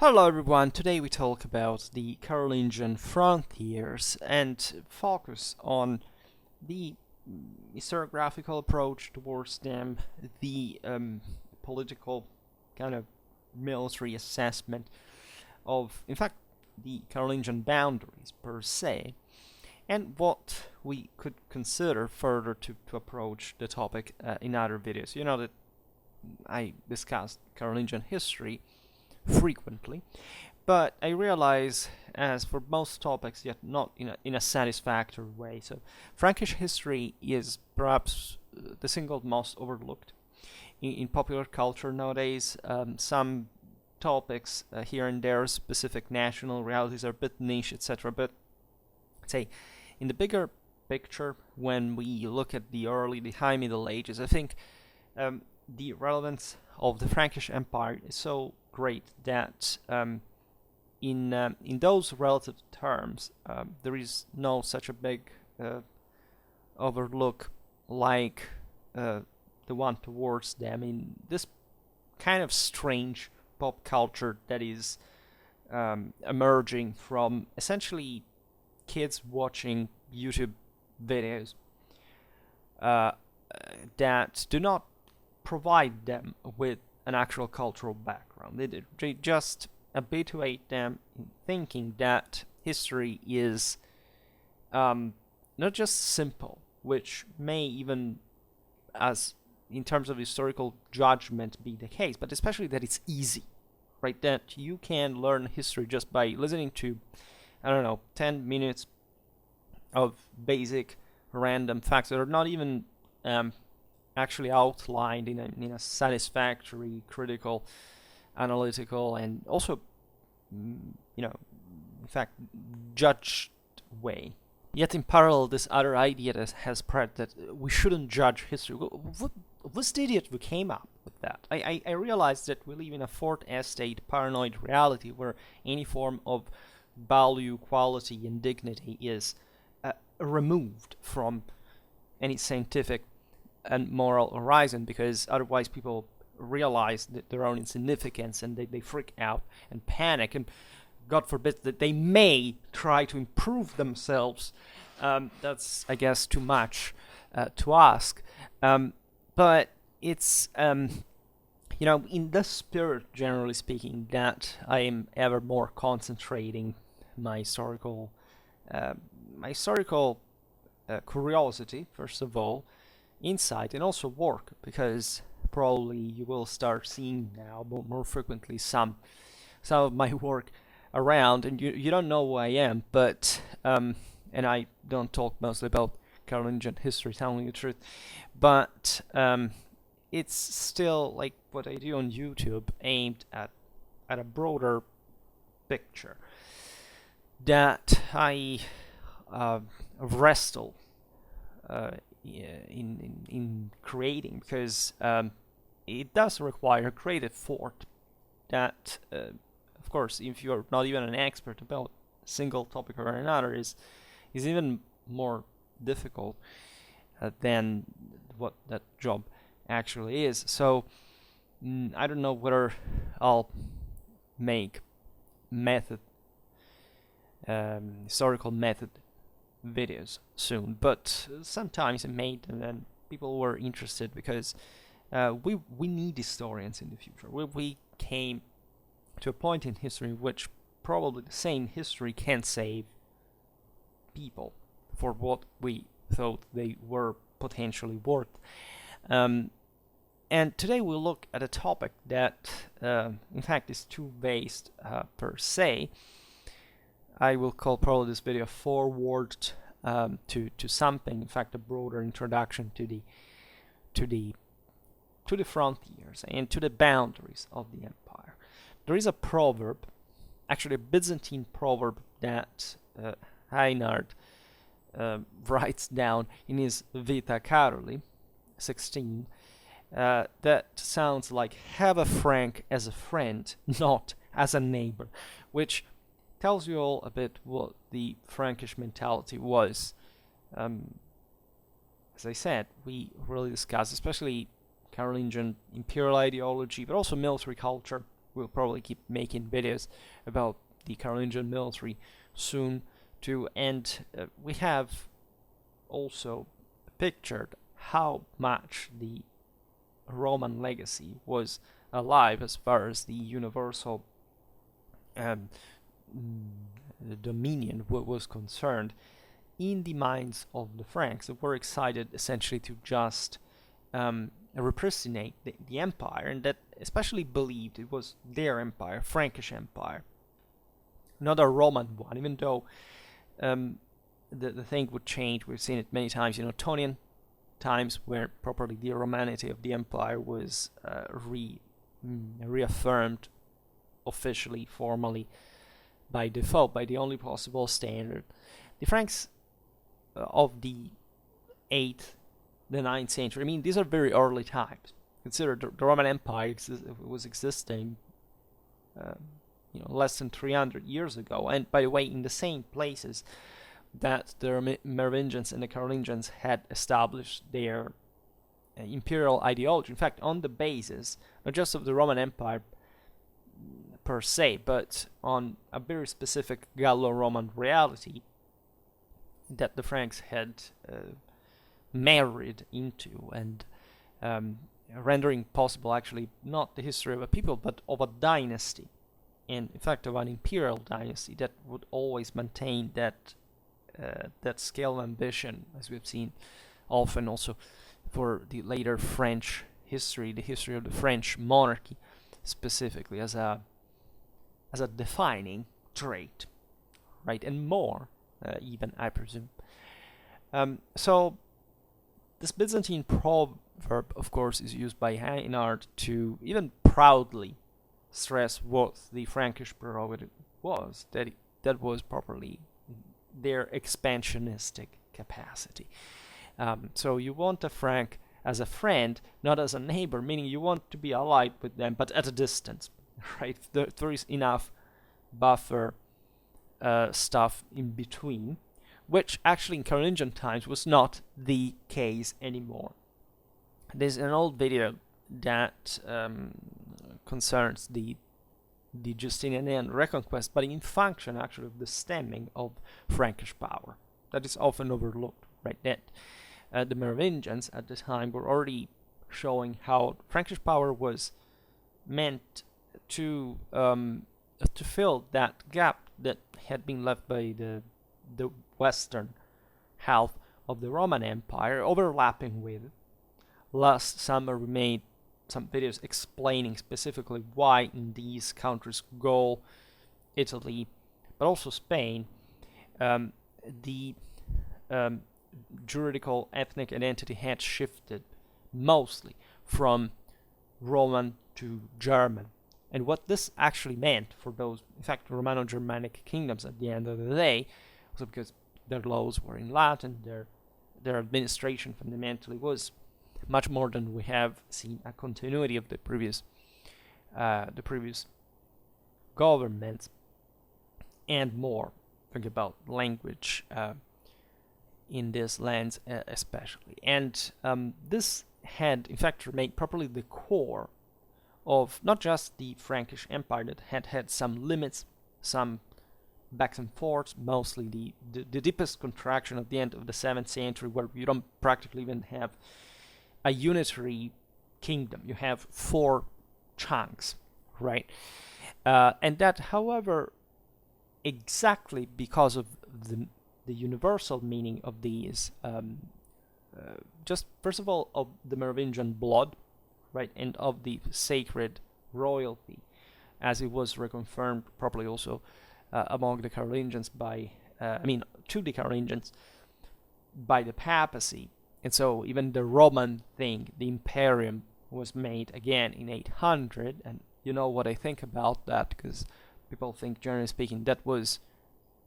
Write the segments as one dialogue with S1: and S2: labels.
S1: Hello everyone, today we talk about the Carolingian frontiers and focus on the historiographical approach towards them, the political kind of military assessment of, in fact, the Carolingian boundaries per se, and what we could consider further to approach the topic in other videos. You know that I discussed Carolingian history frequently, but I realize, as for most topics, yet not in a satisfactory way. So Frankish history is perhaps the single most overlooked in popular culture nowadays. Some topics here and there, specific national realities, are a bit niche, etc. But say, in the bigger picture, when we look at the High Middle Ages, I think the relevance of the Frankish Empire is so great that in those relative terms there is no such a big overlook like the one towards them in this kind of strange pop culture that is emerging from essentially kids watching YouTube videos that do not provide them with an actual cultural background. They just habituate them in thinking that history is not just simple, which may even, as in terms of historical judgment, be the case, but especially that it's easy, right? That you can learn history just by listening to, I don't know, 10 minutes of basic random facts that are not even actually outlined in a satisfactory, critical, analytical, and also, in fact, judged way. Yet in parallel, this other idea that has spread that we shouldn't judge history. What idiot we came up with that? I realized that we live in a fourth estate paranoid reality where any form of value, quality, and dignity is removed from any scientific and moral horizon, because otherwise people realize that their own insignificance and they freak out and panic, and God forbid that they may try to improve themselves. That's, I guess, too much to ask. But it's, in the spirit, generally speaking, that I am ever more concentrating my historical curiosity, first of all, insight, and also work, because probably you will start seeing now more frequently some of my work around, and you don't know who I am, but and I don't talk mostly about Carolingian history, telling the truth, but it's still like what I do on YouTube, aimed at a broader picture that I wrestle in creating, because it does require great effort that, of course, if you're not even an expert about a single topic or another, is even more difficult than what that job actually is. So I don't know whether I'll make historical method videos soon, but sometimes I made them and people were interested, because we need historians in the future. We came to a point in history in which probably the same history can save people for what we thought they were potentially worth. And today we'll look at a topic that in fact is too vast per se. I will call probably this video foreword to something, in fact, a broader introduction to the frontiers and to the boundaries of the empire. There is a proverb, actually a Byzantine proverb, that Heinard writes down in his Vita Caroli 16, that sounds like, "Have a Frank as a friend, not as a neighbor," which tells you all a bit what the Frankish mentality was. As I said, we really discussed, especially Carolingian imperial ideology, but also military culture, we'll probably keep making videos about the Carolingian military soon too, and we have also pictured how much the Roman legacy was alive as far as the universal dominion was concerned in the minds of the Franks, that were excited essentially to just repristinate the empire, and that especially believed it was their empire, Frankish empire, not a Roman one, even though the thing would change. We've seen it many times, Tonian times, where properly the Romanity of the empire was reaffirmed officially, formally, by default, by the only possible standard. The Franks of the 8th, the 9th century, I mean, these are very early times. Consider the Roman Empire was existing less than 300 years ago, and by the way, in the same places that the Merovingians and the Carolingians had established their imperial ideology. In fact, on the basis not just of the Roman Empire per se, but on a very specific Gallo-Roman reality that the Franks had married into, and rendering possible actually not the history of a people, but of a dynasty, and in fact of an imperial dynasty that would always maintain that scale of ambition, as we've seen often also for the later French history, the history of the French monarchy specifically, as a defining trait, right? And more, even, I presume. So this Byzantine proverb, of course, is used by Heinard to even proudly stress what the Frankish prerogative was, that was properly their expansionistic capacity. So you want a Frank as a friend, not as a neighbor, meaning you want to be allied with them, but at a distance, right? There is enough buffer stuff in between, which actually in Carolingian times was not the case anymore. There's an old video that concerns the Justinian reconquest, but in function actually of the stemming of Frankish power. That is often overlooked, right? That the Merovingians at the time were already showing how Frankish power was meant to fill that gap that had been left by the western half of the Roman Empire, overlapping with. Last summer we made some videos explaining specifically why in these countries, Gaul, Italy, but also Spain, the juridical ethnic identity had shifted mostly from Roman to German. And what this actually meant for those, in fact, Romano-Germanic kingdoms at the end of the day, was because their laws were in Latin, their administration fundamentally was much more than we have seen a continuity of the previous governments, and more. Think about language in these lands especially. And this had, in fact, remained properly the core of not just the Frankish Empire that had some limits, some backs and forths, mostly the deepest contraction at the end of the 7th century, where you don't practically even have a unitary kingdom. You have 4 chunks, right? And that, however, exactly because of the universal meaning of these, just first of all, of the Merovingian blood, right, and of the sacred royalty, as it was reconfirmed properly also among the Carolingians to the Carolingians by the papacy. And so even the Roman thing, the imperium, was made again in 800, and you know what I think about that, because people think, generally speaking, that was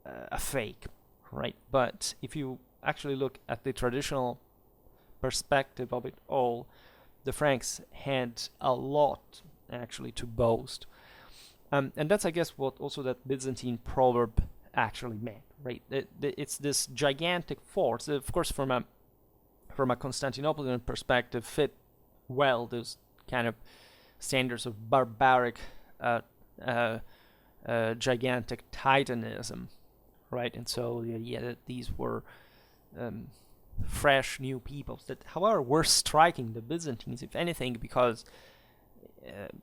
S1: a fake, right? But if you actually look at the traditional perspective of it all, the Franks had a lot actually to boast. And that's, I guess, what also that Byzantine proverb actually meant, right? It's this gigantic force, of course, from a Constantinopolitan perspective, fit well those kind of standards of barbaric gigantic titanism, right? And so the idea that these were fresh new peoples that, however, were striking the Byzantines, if anything, because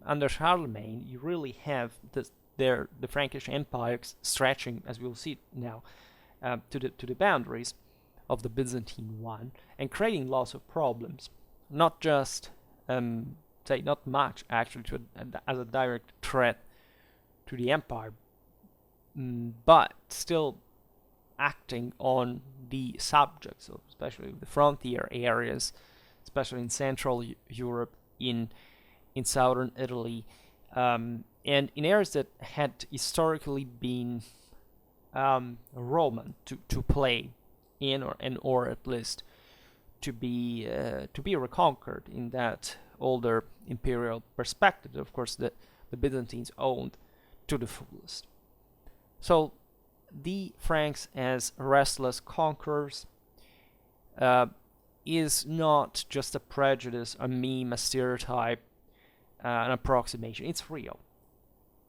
S1: under Charlemagne, you really have the Frankish Empire stretching, as we will see now, to the boundaries of the Byzantine one, and creating lots of problems. Not just, not much actually as a direct threat to the empire, but still acting on the subjects, so especially the frontier areas, especially in Central Europe, in southern Italy, and in areas that had historically been Roman to play in, or at least to be reconquered in that older imperial perspective that, of course, the Byzantines owned to the fullest. So the Franks as restless conquerors is not just a prejudice, a meme, a stereotype, an approximation. It's real.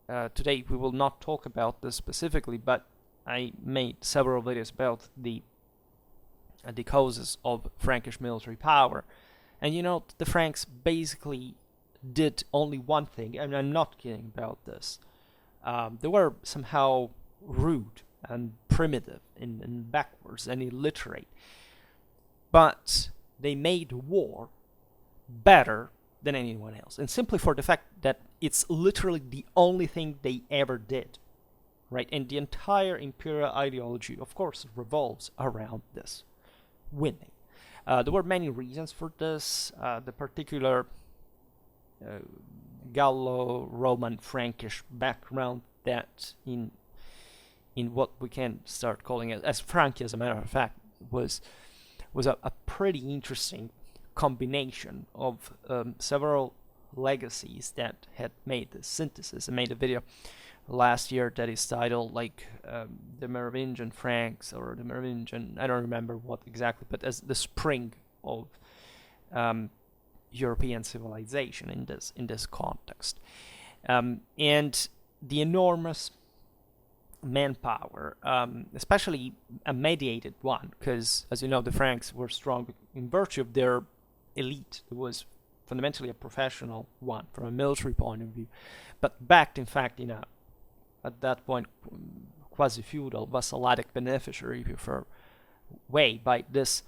S1: Today we will not talk about this specifically, but I made several videos about the causes of Frankish military power. And the Franks basically did only one thing, and I'm not kidding about this. They were somehow rude and primitive and backwards and illiterate. But they made war better than anyone else. And simply for the fact that it's literally the only thing they ever did. Right? And the entire imperial ideology, of course, revolves around this. Winning. There were many reasons for this. The particular Gallo-Roman Frankish background that in what we can start calling it as Francia, as a matter of fact, was a pretty interesting combination of several legacies that had made the synthesis. I made a video last year that is titled the Merovingian Franks, or the Merovingian, I don't remember what exactly, but as the spring of European civilization in this context, and the enormous manpower, especially a mediated one, because as you know, the Franks were strong in virtue of their elite. It was fundamentally a professional one from a military point of view, but backed in fact in a, at that point, quasi-feudal, vassalitic beneficiary, if you prefer, way, by this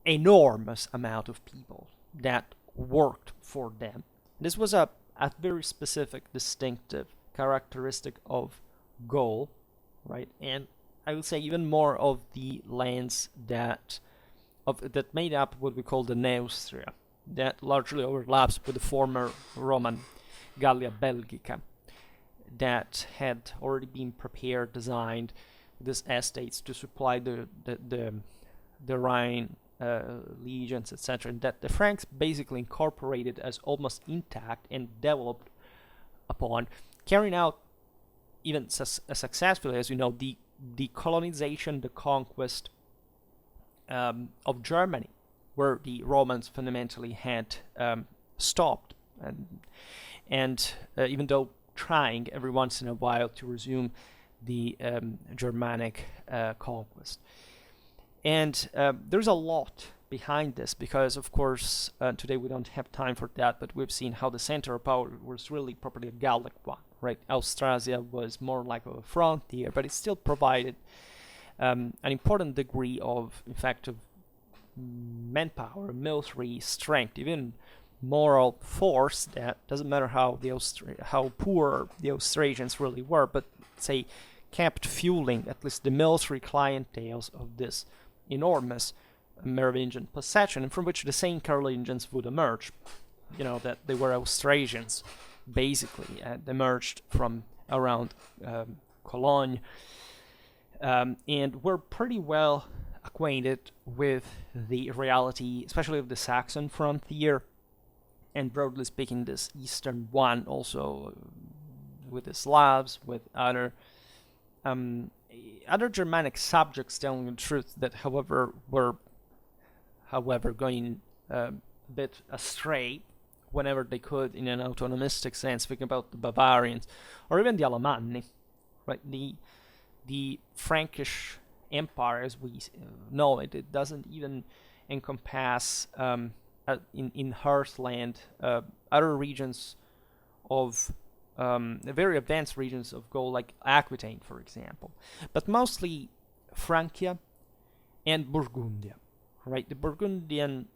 S1: enormous amount of people that worked for them. This was a very specific, distinctive characteristic of Gaul, right? And I would say even more of the lands that made up what we call the Neustria, that largely overlaps with the former Roman Gallia Belgica, that had already been prepared, designed, these estates to supply the Rhine legions, etc., and that the Franks basically incorporated as almost intact and developed upon, carrying out even successfully, as you know, the colonization, the conquest of Germany, where the Romans fundamentally had stopped, and even though trying every once in a while to resume the Germanic conquest. And there's a lot behind this, because of course today we don't have time for that, but we've seen how the center of power was really properly a Gallic one, right? Austrasia was more like a frontier, but it still provided an important degree of, in fact, of manpower, military strength, even moral force. That doesn't matter how poor the Austrasians really were, but say kept fueling at least the military clienteles of this enormous Merovingian possession, and from which the same Carolingians would emerge. You know, that they were Austrasians, basically, and emerged from around Cologne, and were pretty well acquainted with the reality, especially of the Saxon frontier, and broadly speaking, this eastern one, also with the Slavs, with other Germanic subjects, telling the truth, that however were going a bit astray, whenever they could in an autonomistic sense. Think about the Bavarians or even the Alemanni, right? The Frankish Empire, as we know it, it doesn't even encompass in Hearthland other regions of very advanced regions of Gaul, like Aquitaine, for example, but mostly Francia and Burgundia, right? The Burgundian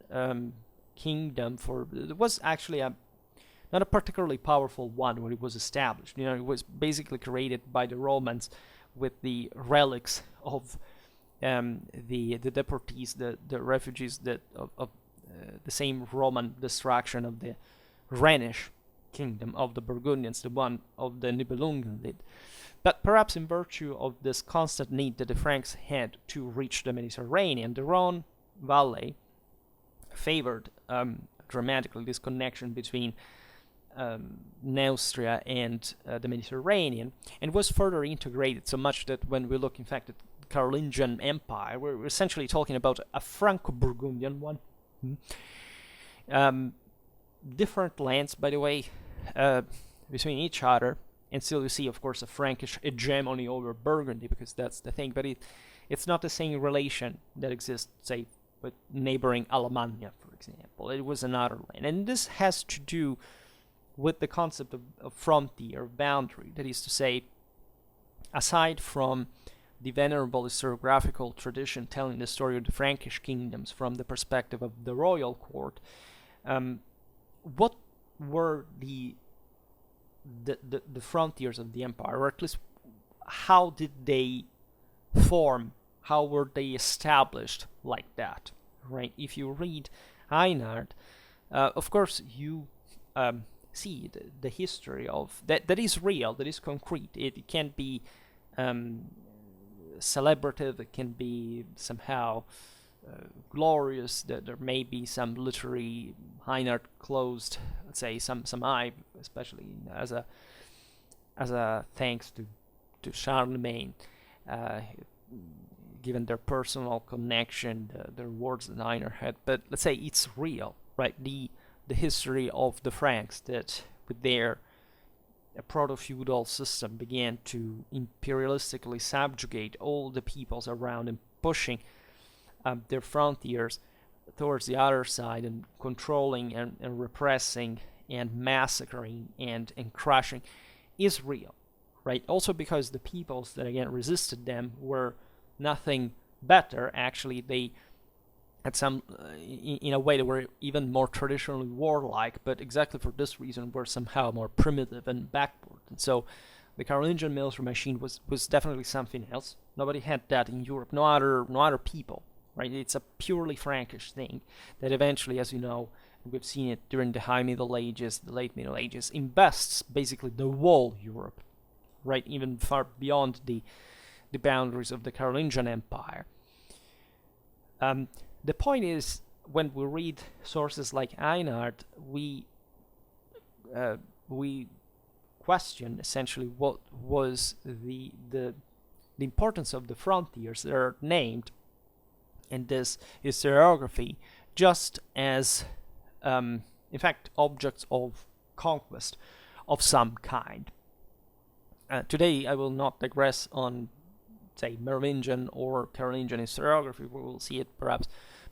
S1: kingdom it was actually not a particularly powerful one when it was established. It was basically created by the Romans with the relics of the deportees, the refugees of the same Roman destruction of the Rhenish kingdom of the Burgundians, the one of the Nibelungen did. But perhaps in virtue of this constant need that the Franks had to reach the Mediterranean, the Rhone Valley favored dramatically this connection between Neustria and the Mediterranean, and was further integrated so much that when we look, in fact, at the Carolingian Empire, we're essentially talking about a Franco-Burgundian one. Different lands, by the way, between each other, and still you see, of course, a Frankish hegemony over Burgundy, because that's the thing, but it's not the same relation that exists, say, with neighboring Alemannia, for example. It was another land, and this has to do with the concept of frontier, boundary. That is to say, aside from the venerable historiographical tradition telling the story of the Frankish kingdoms from the perspective of the royal court, what were the frontiers of the empire, or at least how did they form, how were they established like that, right? If you read Einard, of course you see the history of that is real, that is concrete. It can be celebrative, it can be somehow glorious, that there may be some literary Einard closed, let's say, some eye, especially as a thanks to Charlemagne, given their personal connection, the rewards that Einard had. But let's say it's real, right? The history of the Franks, that with their proto-feudal system began to imperialistically subjugate all the peoples around and pushing their frontiers towards the other side and controlling and repressing and massacring and crushing is real, right? Also because the peoples that again resisted them were nothing better. Actually, they at some in a way they were even more traditionally warlike, but exactly for this reason were somehow more primitive and backward. And so the Carolingian military machine was definitely something else. Nobody had that in Europe, no other people, right? It's a purely Frankish thing that eventually, as you know, we've seen it during the High Middle Ages, the Late Middle Ages, invests basically the whole Europe, right? Even far beyond the boundaries of the Carolingian Empire. The point is, when we read sources like Einard, we question essentially what was the importance of the frontiers that are named in this historiography, just as in fact objects of conquest of some kind. Today I will not digress on, say, Merovingian or Carolingian historiography. We will see it perhaps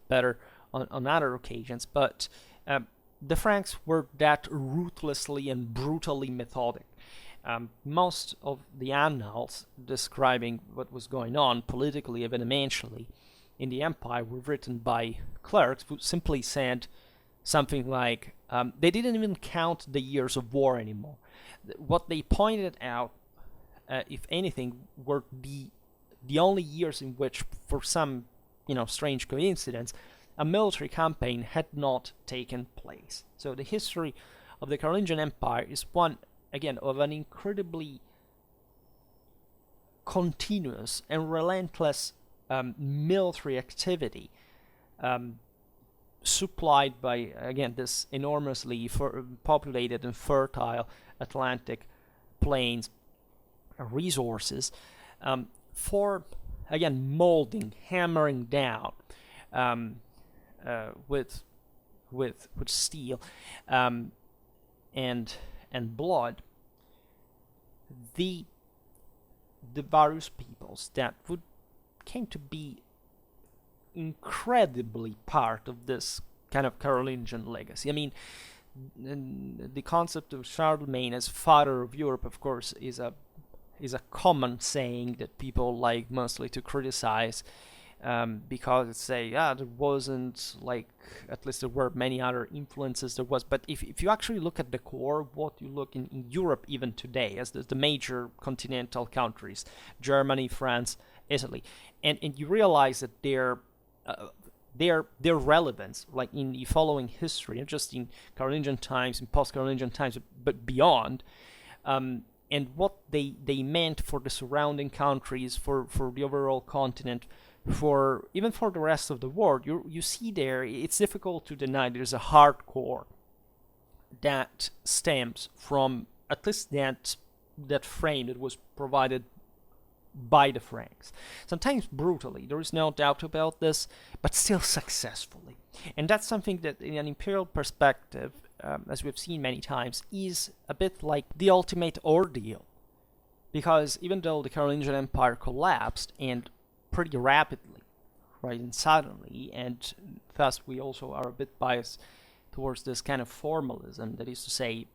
S1: better on other occasions, but the Franks were that ruthlessly and brutally methodic. Most of the annals describing what was going on politically, even eventually, in the empire were written by clerics who simply said something like they didn't even count the years of war anymore. What they pointed out, if anything, were the only years in which, for some strange coincidence, a military campaign had not taken place. So the history of the Carolingian Empire is one, again, of an incredibly continuous and relentless military activity, supplied by, again, this enormously populated and fertile Atlantic plains resources, for, again, molding, hammering down with with steel and blood, the various peoples that would came to be incredibly part of this kind of Carolingian legacy. I mean, the concept of Charlemagne as father of Europe, of course, is a common saying that people like mostly to criticize, because it's say, there wasn't, like, at least there were many other influences there was, but if you actually look at the core, what you look in Europe even today, as the major continental countries, Germany, France, Italy, and you realize that their relevance, like in the following history, not just in Carolingian times, in post-Carolingian times, but beyond, and what they meant for the surrounding countries, for the overall continent, for even for the rest of the world, you see there, it's difficult to deny there's a hardcore that stems from at least that frame that was provided by the Franks. Sometimes brutally, there is no doubt about this, but still successfully. And that's something that in an imperial perspective, as we've seen many times, is a bit like the ultimate ordeal. Because even though the Carolingian Empire collapsed, and pretty rapidly, right, and suddenly, and thus we also are a bit biased towards this kind of formalism, that is to say,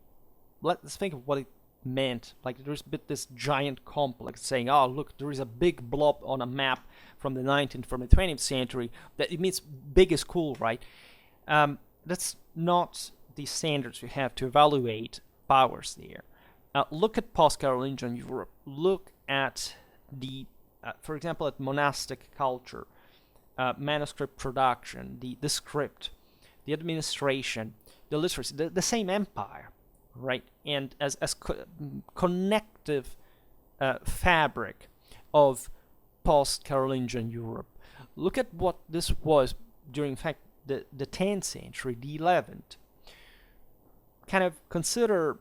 S1: let's think of what it meant. Like, there's a bit this giant complex saying, oh look, there is a big blob on a map from the 19th, from the 20th century, that it means big is cool, right? That's not the standards we have to evaluate powers there. Look at post-Carolingian Europe. Look at the for example, at monastic culture, manuscript production, the script, the administration, the literacy, the same empire, right? And as connective fabric of post-Carolingian Europe. Look at what this was during, in fact, the 10th century, the 11th. Kind of consider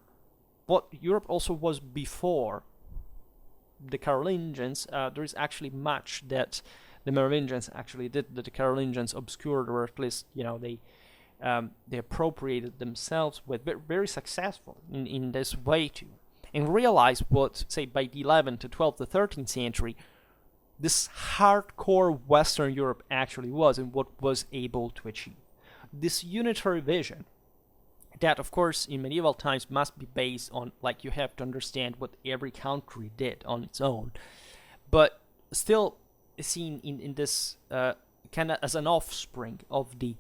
S1: what Europe also was before the Carolingians. There is actually much that the Merovingians actually did that the Carolingians obscured, or at least, they appropriated themselves with, very successful in this way too, and realize what, say, by the 11th to 12th to 13th century, this hardcore Western Europe actually was, and what was able to achieve. This unitary vision that, of course, in medieval times must be based on, like, you have to understand what every country did on its own, but still seen in this kind of as an offspring of the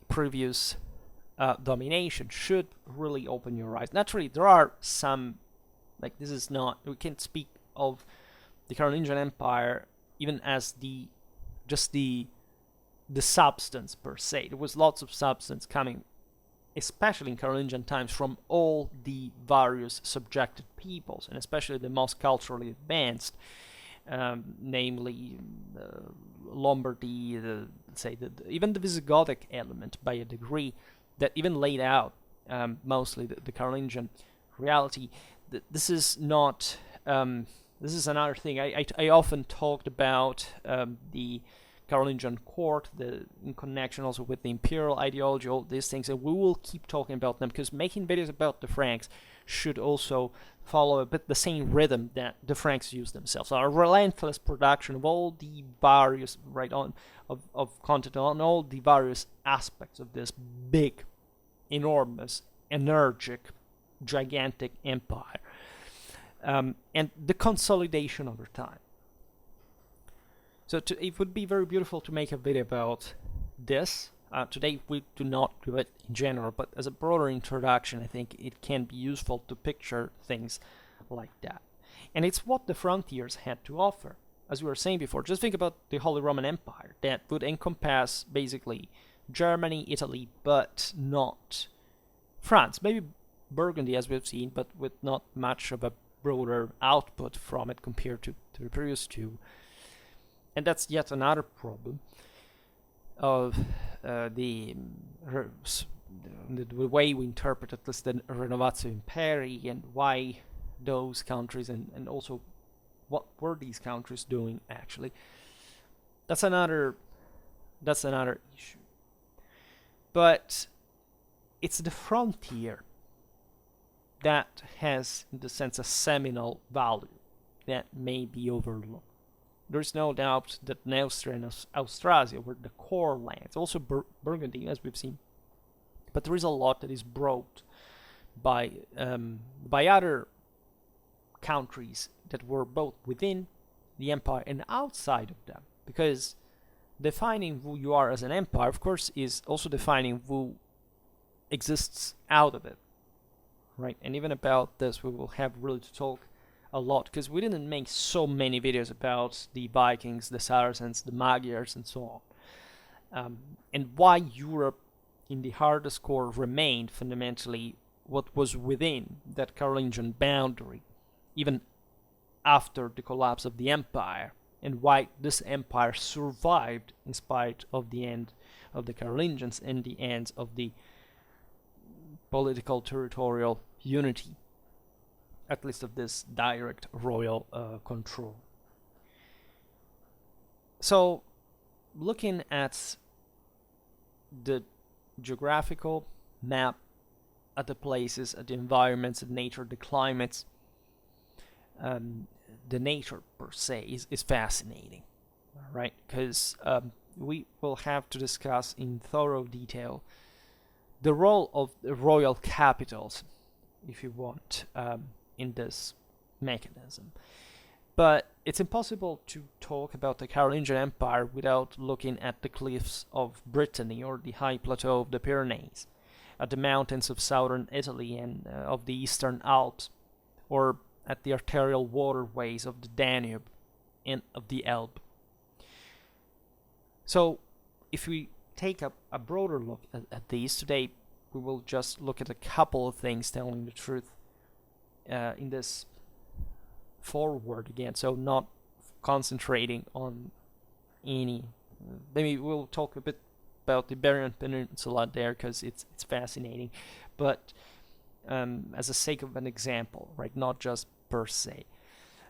S1: previous domination, should really open your eyes. Naturally, there are some, like, this is not, we can't speak of the Carolingian Empire even as just the substance per se. There was lots of substance coming, especially in Carolingian times, from all the various subjected peoples, and especially the most culturally advanced, namely Lombardy, even the Visigothic element by a degree, that even laid out mostly the Carolingian reality. This is not. This is another thing. I often talked about the Carolingian court, in connection also with the imperial ideology, all these things, and we will keep talking about them, because making videos about the Franks should also follow a bit the same rhythm that the Franks use themselves. So a relentless production of all the various, of content on all the various aspects of this big, enormous, energetic, gigantic empire, and the consolidation over time. So it would be very beautiful to make a video about this. Today we do not do it in general, but as a broader introduction, I think it can be useful to picture things like that. And it's what the frontiers had to offer. As we were saying before, just think about the Holy Roman Empire. That would encompass basically Germany, Italy, but not France. Maybe Burgundy, as we've seen, but with not much of a broader output from it compared to the previous two. And that's yet another problem of the way we interpret at least the Renovatio Imperii, and why those countries, and also what were these countries doing actually. That's another issue. But it's the frontier that has, in the sense, a seminal value that may be overlooked. There's no doubt that Neustria and Austrasia were the core lands, also Burgundy, as we've seen. But there is a lot that is brought by other countries that were both within the empire and outside of them. Because defining who you are as an empire, of course, is also defining who exists out of it, right? And even about this, we will have really to talk a lot, because we didn't make so many videos about the Vikings, the Saracens, the Magyars, and so on, and why Europe in the hardest core remained fundamentally what was within that Carolingian boundary, even after the collapse of the empire, and why this empire survived in spite of the end of the Carolingians and the end of the political territorial unity, at least of this direct royal control. So, looking at the geographical map, at the places, at the environments, the nature, the climates, the nature per se is fascinating, right? Because we will have to discuss in thorough detail the role of the royal capitals, if you want, in this mechanism. But it's impossible to talk about the Carolingian Empire without looking at the cliffs of Brittany or the high plateau of the Pyrenees, at the mountains of southern Italy and of the eastern Alps, or at the arterial waterways of the Danube and of the Elbe. So, if we take a broader look at these today, we will just look at a couple of things, telling the truth, in this foreword again, so not concentrating on any. Maybe we'll talk a bit about the Iberian Peninsula there, because it's fascinating, but as a sake of an example, right? Not just per se.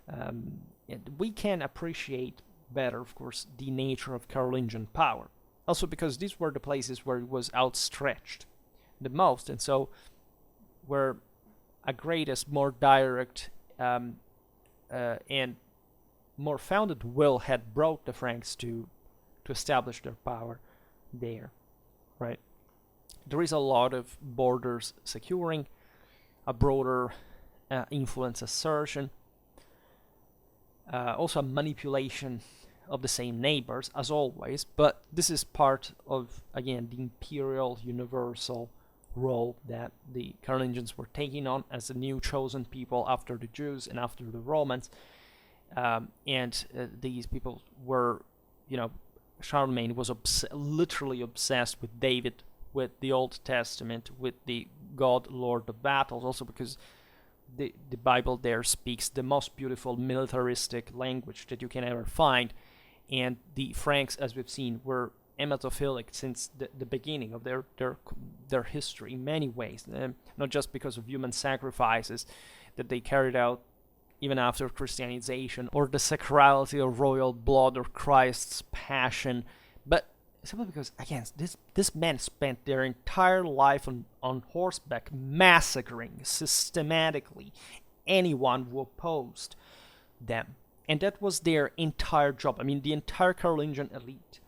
S1: And we can appreciate better, of course, the nature of Carolingian power. Also because these were the places where it was outstretched the most, and so where a greatest, more direct and more founded will had brought the Franks to establish their power there, right? There is a lot of borders securing, a broader influence assertion, also a manipulation of the same neighbors, as always, but this is part of, again, the imperial universal role that the Carolingians were taking on as the new chosen people after the Jews and after the Romans. These people were, Charlemagne was literally obsessed with David, with the Old Testament, with the God Lord of battles, also because the Bible there speaks the most beautiful militaristic language that you can ever find, and the Franks, as we've seen, were emetophilic since the beginning of their history in many ways, not just because of human sacrifices that they carried out even after Christianization, or the sacrality of royal blood or Christ's passion, but simply because, again, this men spent their entire life on horseback, massacring systematically anyone who opposed them. And that was their entire job. I mean, the entire Carolingian elite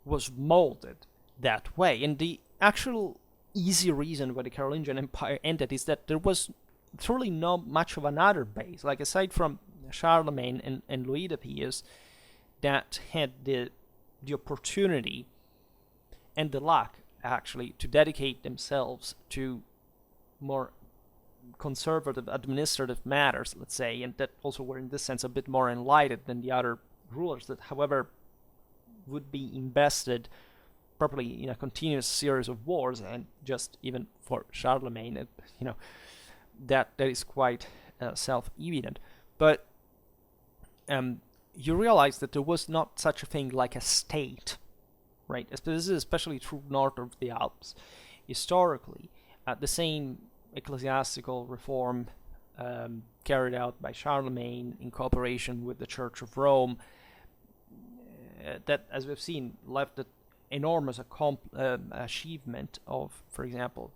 S1: was molded that way. And the actual easy reason why the Carolingian Empire ended is that there was truly not much of another base. Like, aside from Charlemagne and Louis the Pious, that had the opportunity and the luck, actually, to dedicate themselves to more conservative administrative matters, let's say, and that also were in this sense a bit more enlightened than the other rulers that, however, would be invested properly in a continuous series of wars. And just even for Charlemagne, that is quite self-evident. But you realize that there was not such a thing like a state, right? This is especially true north of the Alps. Historically, the same ecclesiastical reform carried out by Charlemagne in cooperation with the Church of Rome, that, as we've seen, left an enormous achievement of, for example,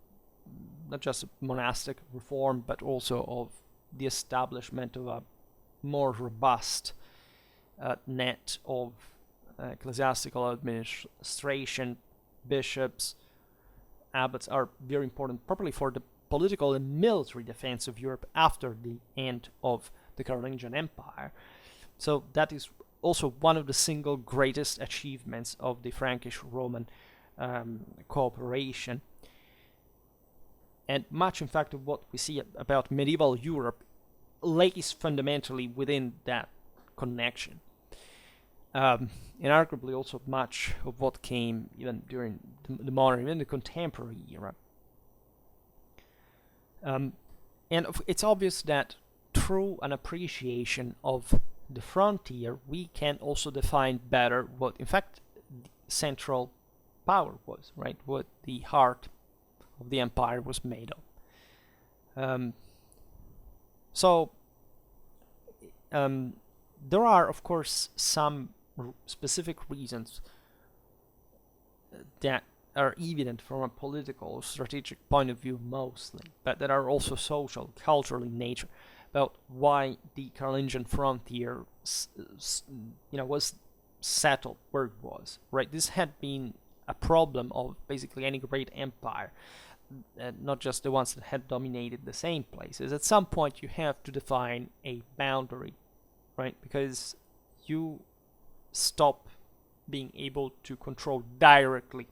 S1: not just monastic reform, but also of the establishment of a more robust net of ecclesiastical administration. Bishops, abbots are very important, probably for the political and military defense of Europe after the end of the Carolingian Empire. So that is also one of the single greatest achievements of the Frankish-Roman cooperation. And much, in fact, of what we see about medieval Europe lays fundamentally within that connection. And arguably also much of what came even during the modern, even the contemporary era. And it's obvious that through an appreciation of the frontier, we can also define better what, in fact, central power was, right? What the heart of the empire was made of. There are, of course, some specific reasons that are evident from a political or strategic point of view mostly, but that are also social, cultural in nature, about why the Carolingian frontier was settled where it was, right? This had been a problem of basically any great empire, not just the ones that had dominated the same places. At some point you have to define a boundary, right? Because you stop being able to control directly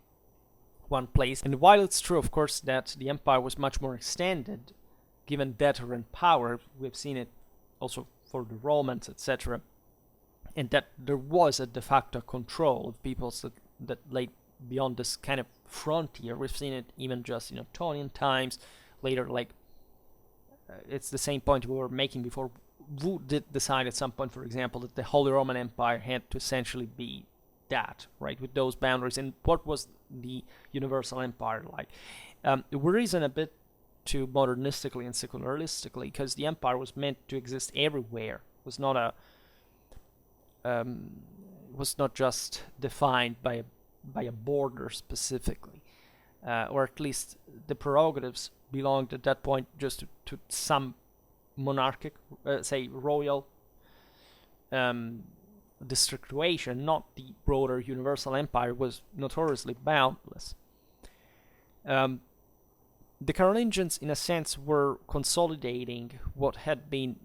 S1: one place. And while it's true, of course, that the empire was much more extended, given deterrent power, we've seen it also for the Romans, etc., and that there was a de facto control of peoples that lay beyond this kind of frontier. We've seen it even just in Ottonian times, later, it's the same point we were making before. Wu did decide at some point, for example, that the Holy Roman Empire had to essentially be that, right, with those boundaries. And what was the Universal Empire like? We reason a bit too modernistically and secularistically, because the empire was meant to exist everywhere. It was not just defined by a border specifically, or at least the prerogatives belonged at that point just to some monarchic, say royal districtuation. Not the broader universal empire was notoriously boundless. The Carolingians, in a sense, were consolidating what had been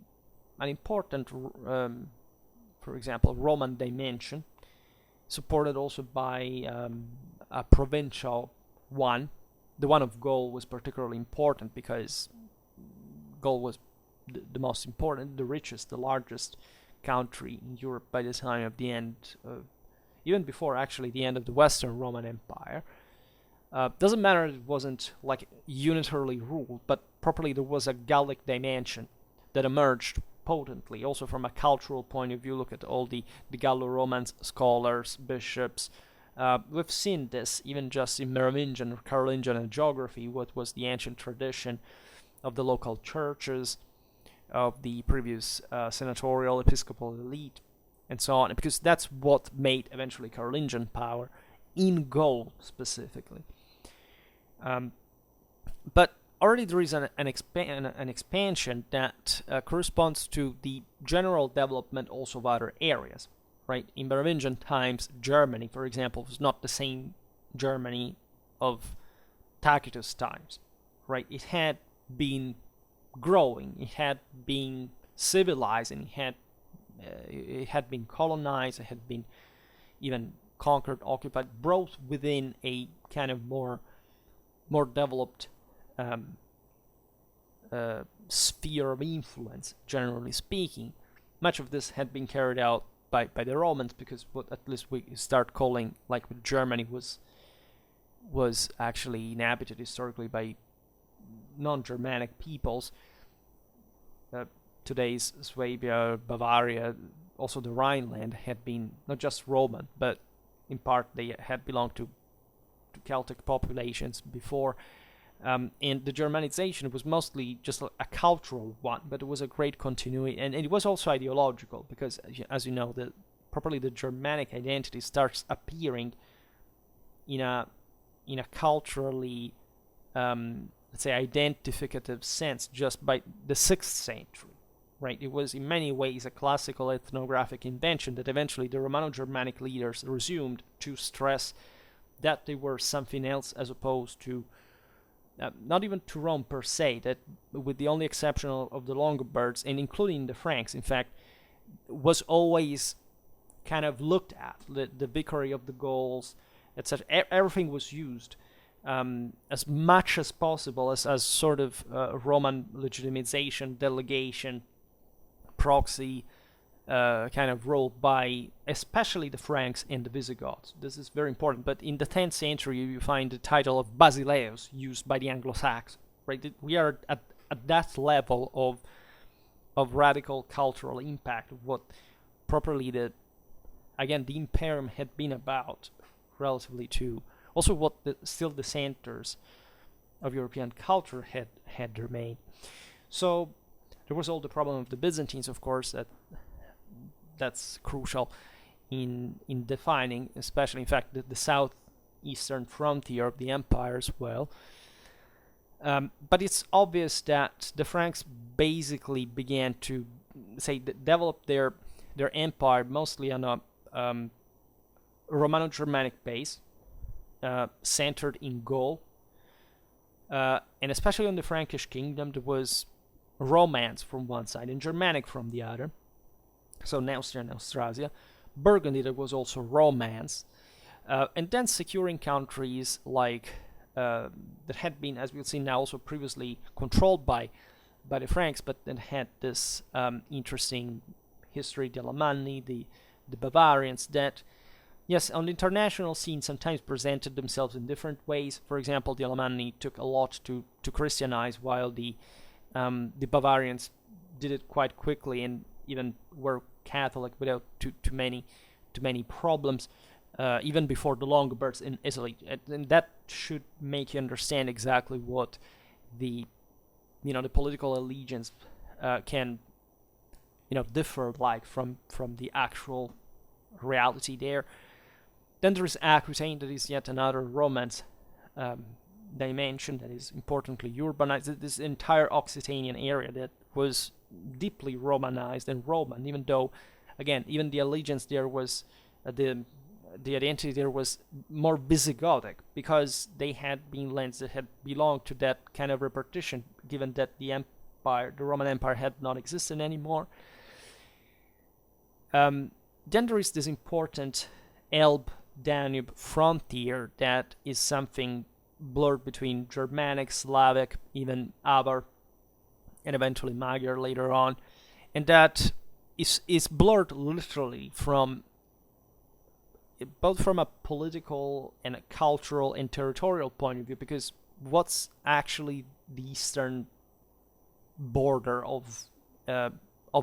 S1: an important, for example, Roman dimension, supported also by a provincial one. The one of Gaul was particularly important because Gaul was the most important, the richest, the largest country in Europe by the time of the end, even before actually the end of the Western Roman Empire. Doesn't matter, it wasn't like unitarily ruled, but properly there was a Gallic dimension that emerged potently, also from a cultural point of view. Look at all the Gallo-Roman scholars, bishops. We've seen this even just in Merovingian or Carolingian geography, what was the ancient tradition of the local churches, of the previous senatorial, episcopal elite, and so on, because that's what made eventually Carolingian power in Gaul specifically. But already there is an expansion that corresponds to the general development also of other areas, right? In Merovingian times, Germany, for example, was not the same Germany of Tacitus times, right? It had been growing, it had been civilized, and it had been colonized, it had been even conquered, occupied, brought within a kind of more developed sphere of influence, generally speaking. Much of this had been carried out by the Romans, because what at least we start calling, like with Germany, was actually inhabited historically by non-Germanic peoples. Today's Swabia, Bavaria, also the Rhineland had been not just Roman, but in part they had belonged to Celtic populations before. And the Germanization was mostly just a cultural one, but it was a great continuity, and it was also ideological, because as you know, properly the Germanic identity starts appearing in a culturally let's say, identificative sense just by the 6th century, right? It was in many ways a classical ethnographic invention that eventually the Romano-Germanic leaders resumed to stress that they were something else as opposed to, not even to Rome per se, that with the only exception of the Longobards, and including the Franks, in fact, was always kind of looked at. The vicary of the Gauls, etc. Everything was used as much as possible as sort of Roman legitimization, delegation, proxy kind of role by especially the Franks and the Visigoths. This is very important. But in the 10th century, you find the title of Basileus used by the Anglo-Saxons. Right? We are at that level of radical cultural impact of what properly the imperium had been about relatively to also what still the centers of European culture had remained. So there was all the problem of the Byzantines, of course, that's crucial in defining, especially in fact the southeastern frontier of the empire as well. But it's obvious that the Franks basically began to develop their empire mostly on a Romano-Germanic base, centered in Gaul, and especially on the Frankish kingdom, there was Romance from one side and Germanic from the other. So Neustria and Austrasia. Burgundy, there was also Romance, and then securing countries like that had been, as we'll see now, also previously controlled by the Franks, but then had this interesting history, the Alemanni, the Bavarians, that, yes, on the international scene sometimes presented themselves in different ways. For example, the Alemanni took a lot to Christianize, while the Bavarians did it quite quickly and even were Catholic without too many problems, even before the Longobards in Italy. And that should make you understand exactly what the political allegiance can differ like from the actual reality there. Then there is Aquitaine, that is yet another Romance dimension that is importantly urbanized. This entire Occitanian area that was deeply Romanized and Roman, even though, again, even the allegiance there was, the identity there was more Visigothic, because they had been lands that had belonged to that kind of repartition, given that the Roman Empire had not existed anymore. Then there is this important Elbe-Danube frontier that is something blurred between Germanic, Slavic, even Avar, and eventually Magyar later on, and that is blurred literally from both from a political and a cultural and territorial point of view, because what's actually the eastern border of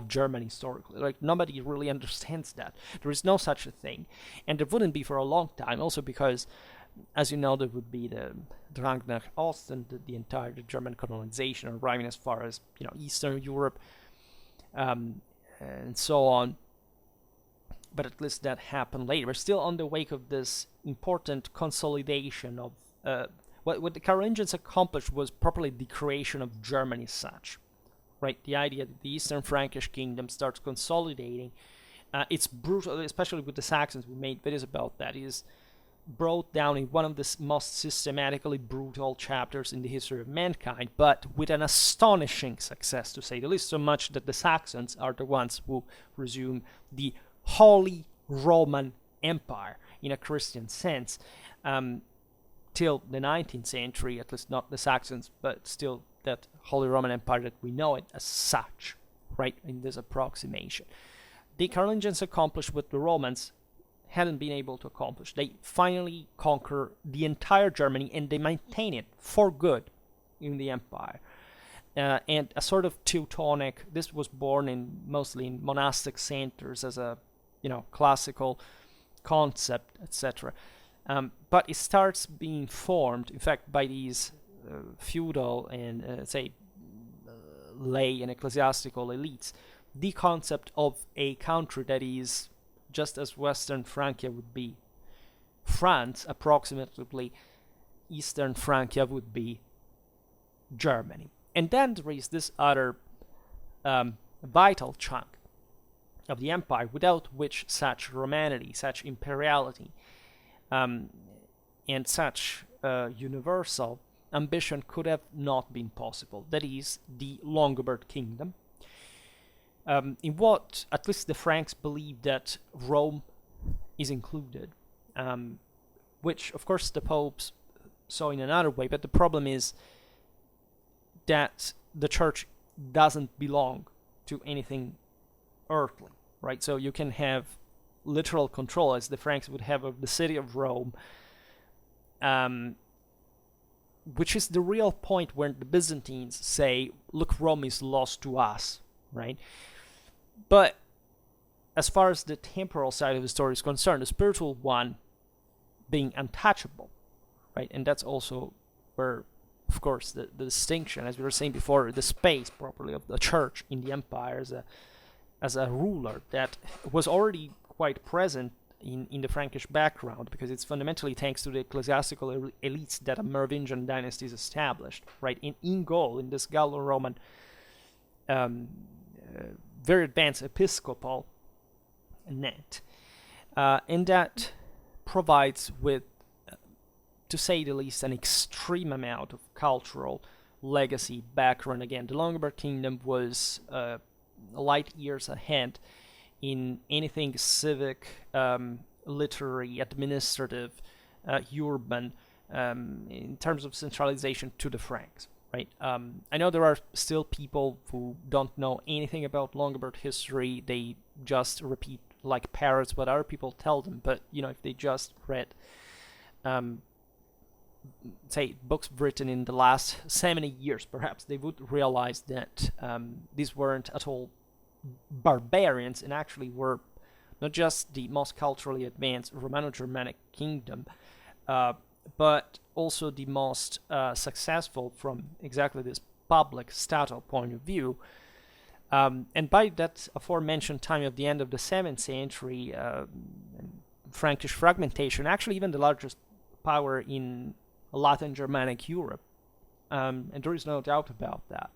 S1: Germany historically? Like, nobody really understands that. There is no such a thing, and there wouldn't be for a long time. Also because, as you know, there would be the Drang nach Osten, the entire German colonization arriving as far as Eastern Europe, and so on. But at least that happened later. We're still on the wake of this important consolidation of what the Carolingians accomplished was properly the creation of Germany as such, right? The idea that the Eastern Frankish kingdom starts consolidating. It's brutal, especially with the Saxons. We made videos about that. Is brought down in one of the most systematically brutal chapters in the history of mankind, but with an astonishing success, to say the least, so much that the Saxons are the ones who resume the Holy Roman Empire in a Christian sense, till the 19th century, at least not the Saxons, but still that Holy Roman Empire that we know it as such, right, in this approximation. The Carolingians accomplished what the Romans hadn't been able to accomplish. They finally conquer the entire Germany, and they maintain it for good in the empire. And a sort of Teutonic, this was born mostly in monastic centers as a classical concept, etc. But it starts being formed, in fact, by these feudal and lay and ecclesiastical elites. The concept of a country that is just as Western Francia would be France, approximately Eastern Francia would be Germany. And then there is this other vital chunk of the empire, without which such Romanity, such imperiality, and such universal ambition could have not been possible. That is the Longobard kingdom, in what at least the Franks believe that Rome is included, which of course the popes saw in another way. But the problem is that the church doesn't belong to anything earthly, right? So you can have literal control, as the Franks would have, of the city of Rome, which is the real point where the Byzantines say, look, Rome is lost to us, right? But as far as the temporal side of the story is concerned, the spiritual one being untouchable, right? And that's also where, of course, the distinction, as we were saying before, the space properly of the church in the empire as a ruler that was already quite present in the Frankish background, because it's fundamentally thanks to the ecclesiastical elites that a Merovingian dynasty is established, right? In Gaul, in this Gallo-Roman very advanced episcopal net, and that provides with, to say the least, an extreme amount of cultural legacy background. Again, the Longobard kingdom was light years ahead in anything civic, literary, administrative, urban, in terms of centralization to the Franks, right? I know there are still people who don't know anything about Longobard history. They just repeat like parrots what other people tell them. But, if they just read, say, books written in the last 70 years, perhaps, they would realize that these weren't at all barbarians, and actually were not just the most culturally advanced Romano-Germanic kingdom, but also the most successful from exactly this public statal point of view. And by that aforementioned time of the end of the 7th century, Frankish fragmentation, actually even the largest power in Latin Germanic Europe, and there is no doubt about that.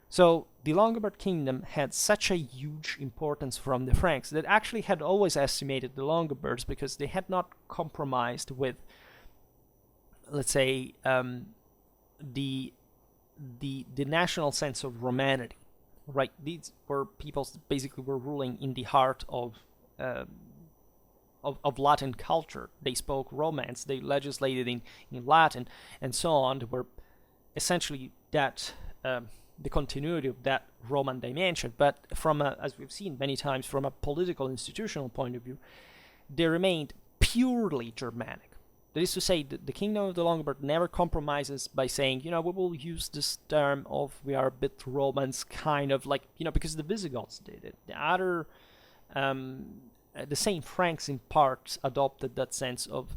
S1: So the Longobard kingdom had such a huge importance from the Franks that actually had always estimated the Longobards, because they had not compromised with, let's say, the national sense of Romanity, right? These were peoples that basically were ruling in the heart of Latin culture. They spoke Romance, they legislated in Latin, and so on. They were essentially that the continuity of that Roman dimension. But from as we've seen many times, from a political institutional point of view, they remained purely Germanic. That is to say, the kingdom of the Longobard never compromises by saying, we will use this term of we are a bit Romans, kind of like, because the Visigoths did it. The other, the same Franks in part adopted that sense of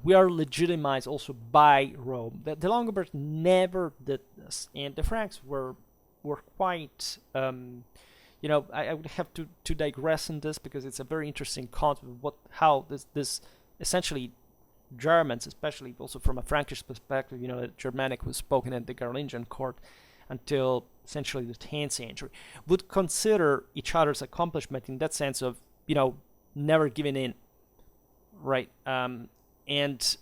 S1: we are legitimized also by Rome. The Longobards never did this, and the Franks were quite, I would have to digress in this, because it's a very interesting concept of how this essentially Germans, especially also from a Frankish perspective, that Germanic was spoken at the Carolingian court until essentially the 10th century, would consider each other's accomplishment in that sense of, never giving in, right? And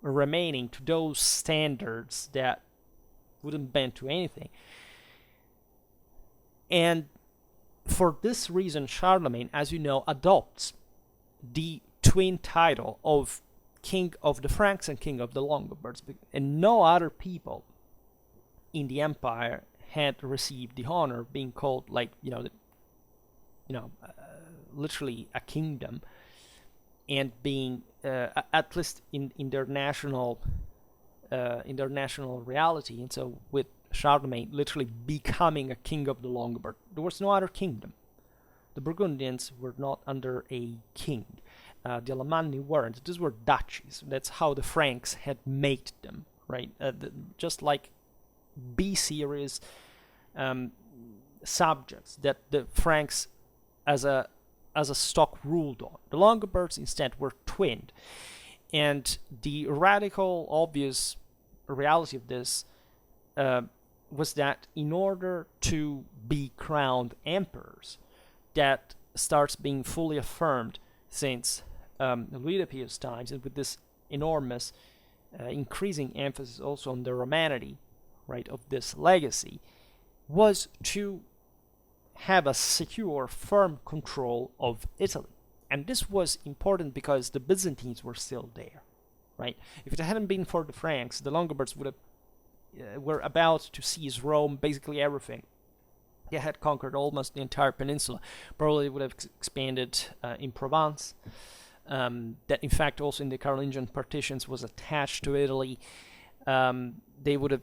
S1: remaining to those standards that wouldn't bend to anything. And for this reason, Charlemagne, as you know, adopts the twin title of King of the Franks and King of the Longobards, and no other people in the empire had received the honor of being called, like, literally a kingdom, and being at least in their national reality. And so with Charlemagne literally becoming a king of the Longobard, there was no other kingdom. The Burgundians were not under a king. The Alemanni weren't. These were duchies. That's how the Franks had made them, right? Just like B-series subjects that the Franks as a stock ruled on. The Longobards instead were twinned. And the radical, obvious reality of this was that in order to be crowned emperors, that starts being fully affirmed since Louis the Pius times, and with this enormous increasing emphasis also on the Romanity, right, of this legacy, was to have a secure, firm control of Italy. And this was important because the Byzantines were still there, right? If it hadn't been for the Franks, the Longobards would have were about to seize Rome, basically everything. They had conquered almost the entire peninsula. Probably would have expanded in Provence. That, in fact, also in the Carolingian partitions was attached to Italy. They would have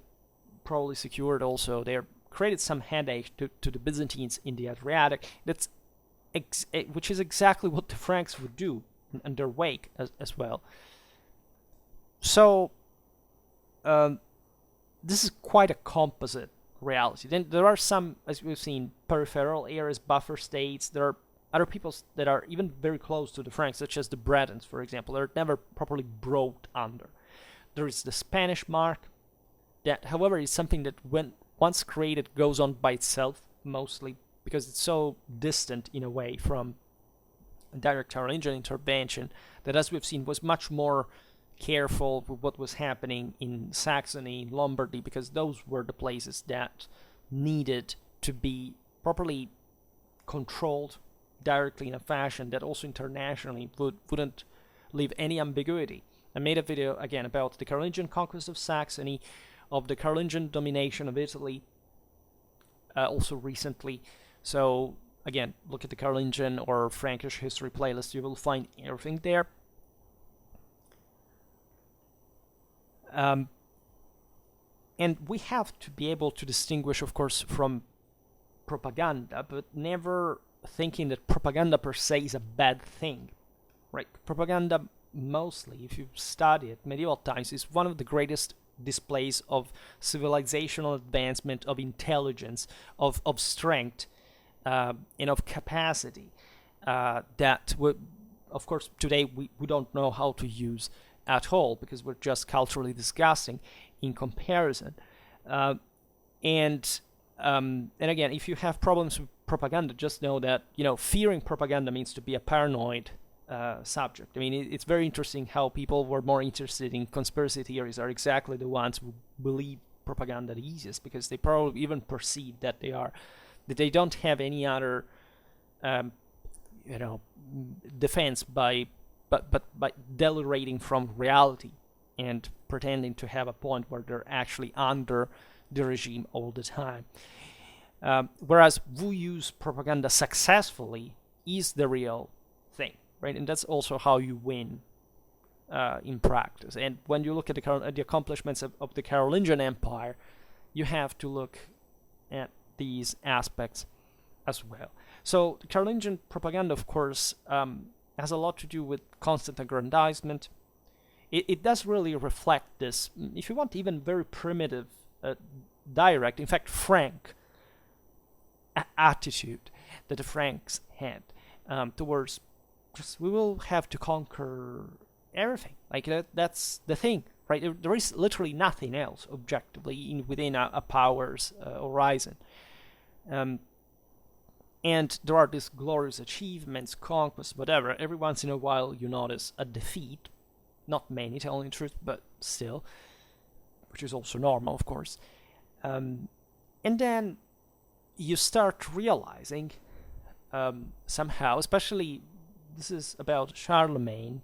S1: probably secured also their created some headache to the Byzantines in the Adriatic. That's which is exactly what the Franks would do in their wake as well. So this is quite a composite reality. Then there are some, as we've seen, peripheral areas, buffer states. There are other peoples that are even very close to the Franks, such as the Bretons, for example. They're never properly brought under. There is the Spanish mark, that, however, is something that when once created goes on by itself, mostly because it's so distant in a way from direct Carolingian intervention that, as we've seen, was much more careful with what was happening in Saxony, Lombardy, because those were the places that needed to be properly controlled directly in a fashion that also internationally wouldn't leave any ambiguity. I made a video again about the Carolingian conquest of Saxony, of the Carolingian domination of Italy, also recently. So again, look at the Carolingian or Frankish history playlist. You will find everything there. And we have to be able to distinguish, of course, from propaganda, but never thinking that propaganda per se is a bad thing, right? Propaganda, mostly, if you study it, medieval times, is one of the greatest displays of civilizational advancement, of intelligence, of strength, and of capacity that, of course, today we don't know how to use at all because we're just culturally disgusting in comparison. And again, if you have problems with propaganda, just know that, fearing propaganda means to be a paranoid subject. I mean, it's very interesting how people were more interested in conspiracy theories are exactly the ones who believe propaganda the easiest, because they probably even perceive that they don't have any other defense but by deliberating from reality and pretending to have a point where they're actually under the regime all the time. Whereas who use propaganda successfully is the real thing, right? And that's also how you win in practice. And when you look at the accomplishments of the Carolingian Empire, you have to look at these aspects as well. So the Carolingian propaganda, of course, has a lot to do with constant aggrandizement. It does really reflect this, if you want, even very primitive, direct, in fact, frank attitude that the Franks had towards just, we will have to conquer everything. Like, that's the thing, right? There is literally nothing else objectively within a power's horizon. And there are these glorious achievements, conquests, whatever. Every once in a while you notice a defeat. Not many, telling the truth, but still. Which is also normal, of course. And then you start realizing somehow, especially this is about Charlemagne,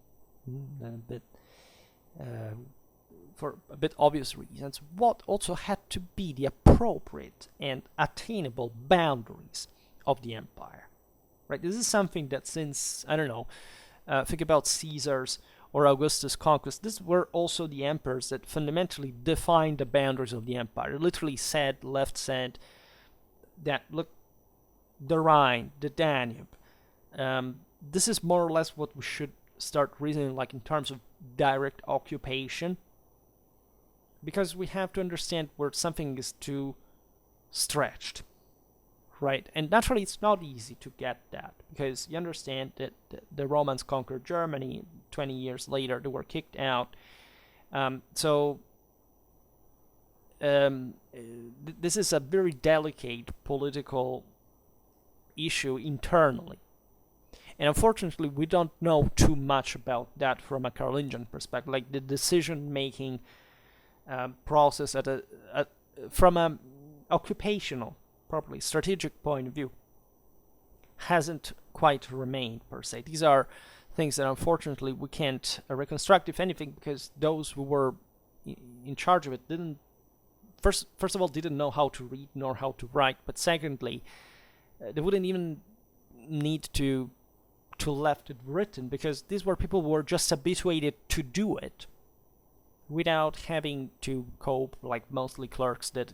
S1: for a bit obvious reasons, what also had to be the appropriate and attainable boundaries of the empire, right? This is something that since, I don't know, think about Caesar's or Augustus' conquest, these were also the emperors that fundamentally defined the boundaries of the empire. Literally said, said that, look, the Rhine, the Danube, this is more or less what we should start reasoning like in terms of direct occupation, because we have to understand where something is too stretched. Right, and naturally it's not easy to get that, because you understand that the Romans conquered Germany, 20 years later they were kicked out. So this is a very delicate political issue internally. And unfortunately, we don't know too much about that from a Carolingian perspective, like the decision-making process from an occupational, probably strategic point of view, hasn't quite remained per se. These are things that unfortunately we can't reconstruct, if anything, because those who were in charge of it didn't, first of all, didn't know how to read nor how to write, but secondly, they wouldn't even need to left it written, because these were people who were just habituated to do it without having to cope, like mostly clerks, that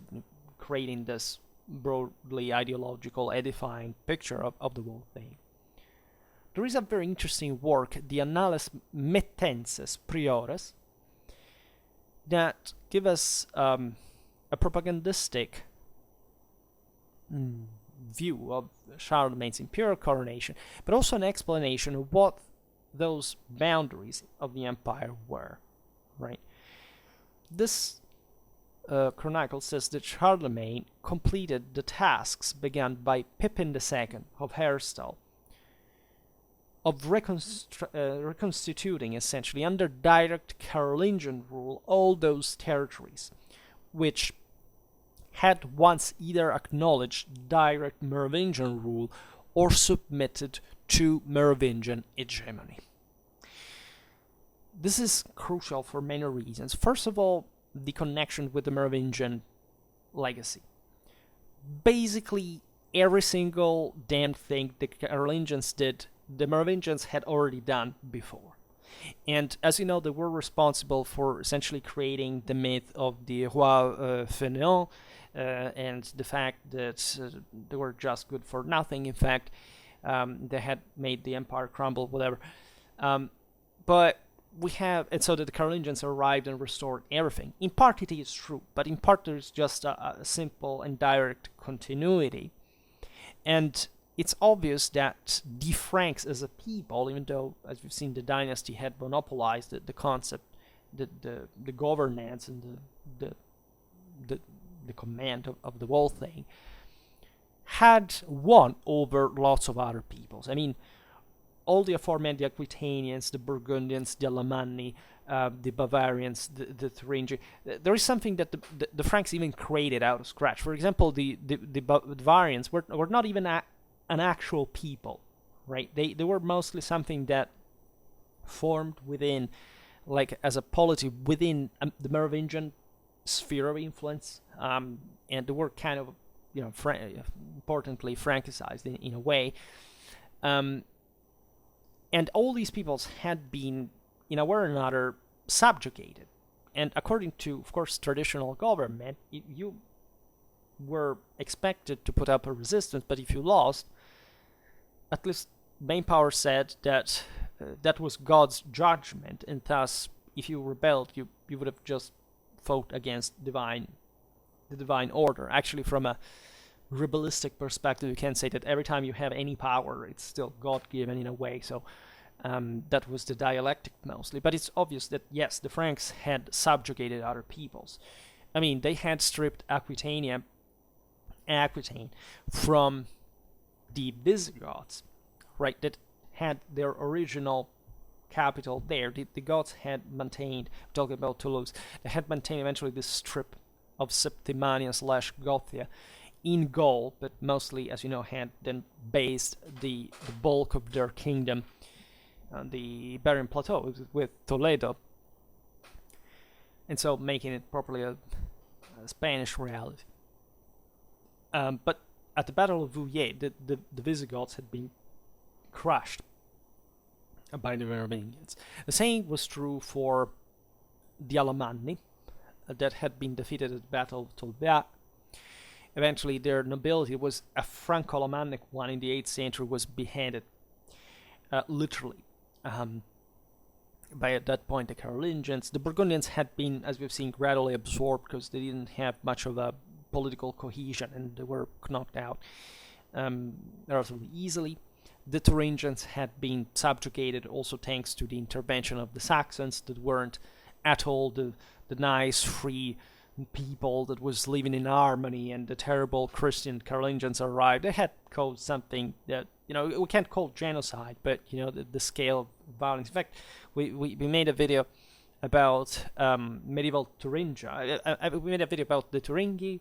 S1: creating this broadly ideological, edifying picture of the whole thing. There is a very interesting work, the Annales Mettenses Priores, that give us a propagandistic view of Charlemagne's imperial coronation, but also an explanation of what those boundaries of the empire were, right? This chronicle says that Charlemagne completed the tasks begun by Pippin II of Herstal of reconstituting, essentially, under direct Carolingian rule, all those territories which had once either acknowledged direct Merovingian rule or submitted to Merovingian hegemony. This is crucial for many reasons. First of all, the connection with the Merovingian legacy. Basically, every single damn thing the Carolingians did, the Merovingians had already done before. And as you know, they were responsible for essentially creating the myth of the Roi Fainéant, and the fact that they were just good for nothing. In fact, they had made the empire crumble, whatever. But we have, and so that the Carolingians arrived and restored everything. In part it is true, but in part there's just a simple and direct continuity. And it's obvious that the Franks as a people, even though, as we've seen, the dynasty had monopolized the concept, the governance and the command of the whole thing, had won over lots of other peoples. I mean, all the aforementioned, the Aquitanians, the Burgundians, the Alemanni, the Bavarians, the Thuringi. There is something that the Franks even created out of scratch. For example, the Bavarians were not even an actual people, right? They were mostly something that formed within, like as a polity within the Merovingian sphere of influence, and they were kind of, importantly Francicized in a way. And all these peoples had been, in a way or another, subjugated. And according to, of course, traditional government, you were expected to put up a resistance, but if you lost, at least main power said that that was God's judgment, and thus, if you rebelled, you would have just fought against the divine order. Actually, from a rebellistic perspective, you can say that every time you have any power, it's still God-given in a way. So that was the dialectic mostly. But it's obvious that, yes, the Franks had subjugated other peoples. I mean, they had stripped Aquitaine from the Visigoths, right, that had their original capital there. The Goths had maintained, talking about Toulouse, they had maintained eventually this strip of Septimania/Gothia in Gaul, but mostly, as you know, had then based the bulk of their kingdom on the Iberian Plateau with Toledo, and so making it properly a Spanish reality. But at the Battle of Vouillé, the Visigoths had been crushed by the Merovingians. The same was true for the Alemanni that had been defeated at the Battle of Tolbiac. Eventually, their nobility was a Franco-Alemannic one in the 8th century, was beheaded, literally, by at that point the Carolingians. The Burgundians had been, as we've seen, gradually absorbed because they didn't have much of a political cohesion and they were knocked out relatively easily. The Thuringians had been subjugated also thanks to the intervention of the Saxons that weren't at all the nice, free people that was living in harmony, and the terrible Christian Carolingians arrived. They had caused something that, we can't call genocide, but, the scale of violence. In fact, we made a video about medieval Thuringia. We made a video about the Thuringi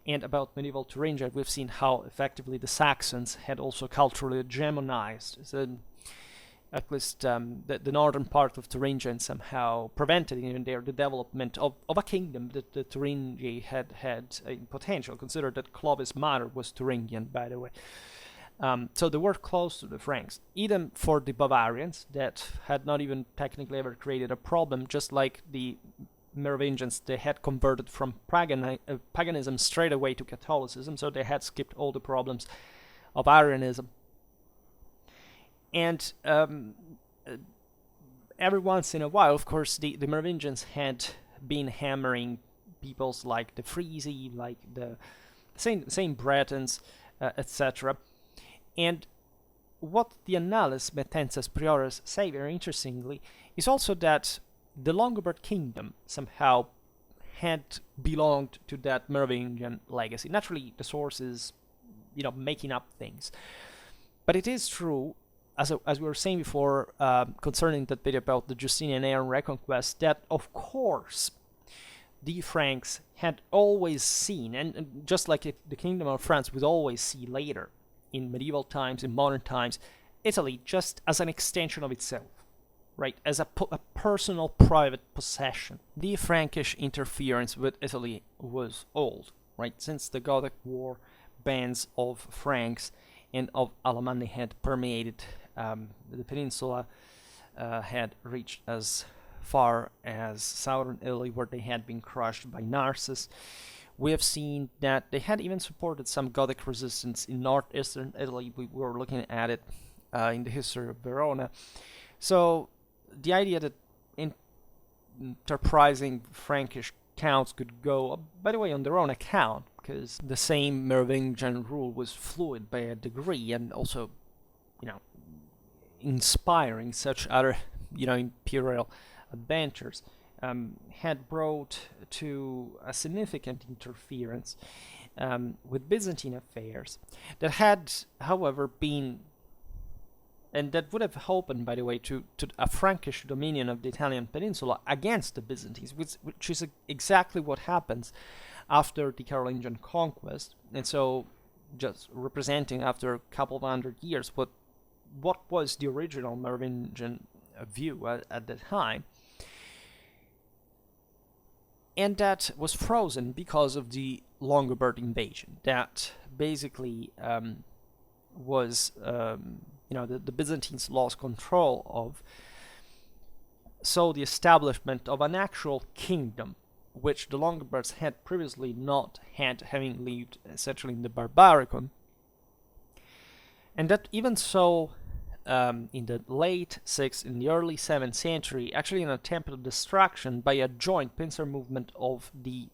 S1: and about medieval Thuringia. We've seen how effectively the Saxons had also culturally hegemonized. So at least the northern part of Thuringia, and somehow prevented even the development of a kingdom that the Thuringi had a potential. Consider that Clovis' mother was Thuringian, by the way. So they were close to the Franks, even for the Bavarians that had not even technically ever created a problem, just like the Merovingians. They had converted from paganism straight away to Catholicism, so they had skipped all the problems of Arianism. And every once in a while, of course, the Merovingians had been hammering peoples like the Frisi, like the Saint Bretons, etc. And what the Annales Metenses Priores say, very interestingly, is also that the Longobard kingdom somehow had belonged to that Merovingian legacy. Naturally, the source is, making up things. But it is true, as we were saying before, concerning that video about the Justinian era reconquest, that of course the Franks had always seen, and just like the Kingdom of France would always see later, in medieval times, in modern times, Italy just as an extension of itself, right? As a personal, private possession. The Frankish interference with Italy was old, right? Since the Gothic War, bands of Franks and of Alemanni had permeated the peninsula, had reached as far as southern Italy, where they had been crushed by Narses. We have seen that they had even supported some Gothic resistance in northeastern Italy. We were looking at it in the history of Verona. So the idea that enterprising Frankish counts could go, by the way, on their own account, because the same Merovingian rule was fluid by a degree, and also, inspiring such other, imperial adventures, had brought to a significant interference with Byzantine affairs that had, however, been, and that would have opened, by the way, to a Frankish dominion of the Italian peninsula against the Byzantines, which is exactly what happens after the Carolingian conquest. And so, just representing after a couple of hundred years what was the original Merovingian view at the time. And that was frozen because of the Longobard invasion. That basically was, the Byzantines lost control of. So the establishment of an actual kingdom, which the Longobards had previously not had, having lived essentially in the Barbaricum. And that even so, in the late 6th, in the early 7th century, actually an attempted destruction by a joint pincer movement of the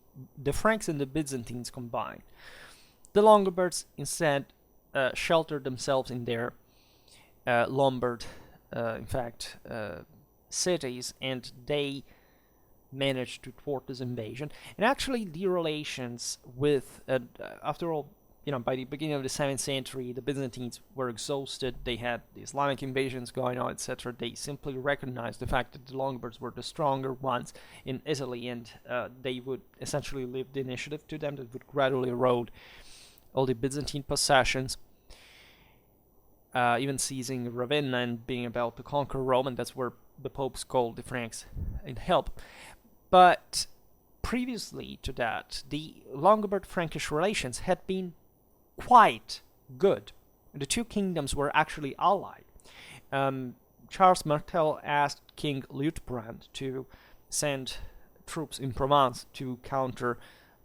S1: Franks and the Byzantines combined. The Longobards instead sheltered themselves in their Lombard, cities, and they managed to thwart this invasion. And actually the relations with, after all, by the beginning of the 7th century, the Byzantines were exhausted. They had the Islamic invasions going on, etc. They simply recognized the fact that the Longobards were the stronger ones in Italy, and they would essentially leave the initiative to them. That would gradually erode all the Byzantine possessions, even seizing Ravenna and being about to conquer Rome, and that's where the popes called the Franks in help. But previously to that, the Longobard-Frankish relations had been quite good. The two kingdoms were actually allied. Charles Martel asked King Liutprand to send troops in Provence to counter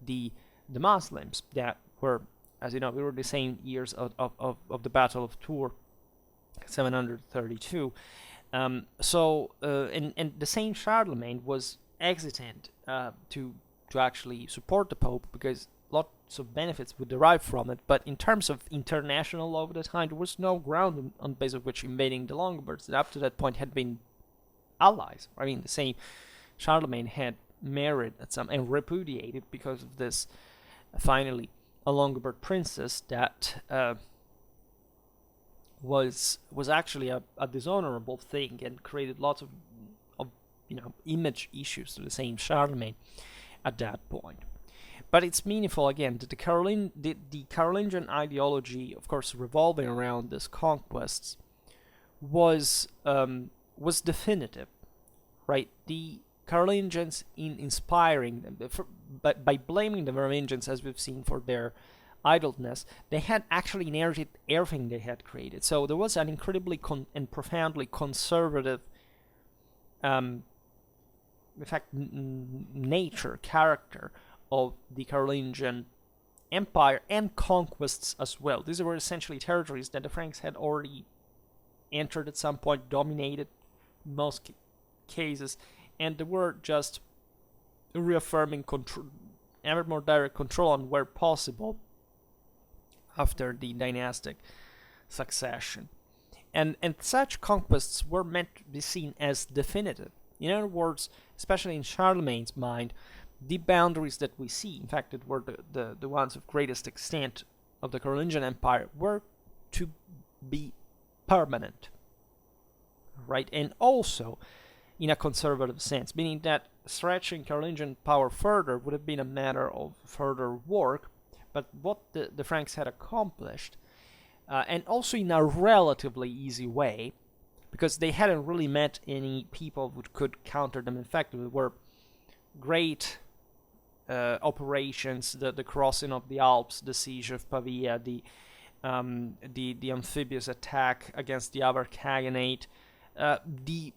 S1: the Muslims that were, as you know, we were the same years of the Battle of Tours, 732. And the same Charlemagne was hesitant to actually support the Pope, because lots of benefits would derive from it, but in terms of international law of the time, there was no ground on base of which invading the Longobards that up to that point had been allies. I mean, the same Charlemagne had married at some and repudiated because of this. Finally, a Longobarд princess that was actually a dishonorable thing and created lots of image issues to the same Charlemagne at that point. But it's meaningful again that the Carolingian ideology, of course, revolving around these conquests, was definitive, right? The Carolingians, in inspiring them, by blaming the Merovingians, as we've seen, for their idleness, they had actually inherited everything they had created. So there was an incredibly and profoundly conservative, in fact, nature, character of the Carolingian Empire and conquests as well. These were essentially territories that the Franks had already entered at some point, dominated in most cases, and they were just reaffirming ever more direct control on where possible after the dynastic succession. And such conquests were meant to be seen as definitive. In other words, especially in Charlemagne's mind, the boundaries that we see, in fact, that were the ones of greatest extent of the Carolingian Empire, were to be permanent, right? And also in a conservative sense, meaning that stretching Carolingian power further would have been a matter of further work, but what the Franks had accomplished, and also in a relatively easy way, because they hadn't really met any people who could counter them effectively, were great operations, the crossing of the Alps, the siege of Pavia, the amphibious attack against the Avar Khaganate, the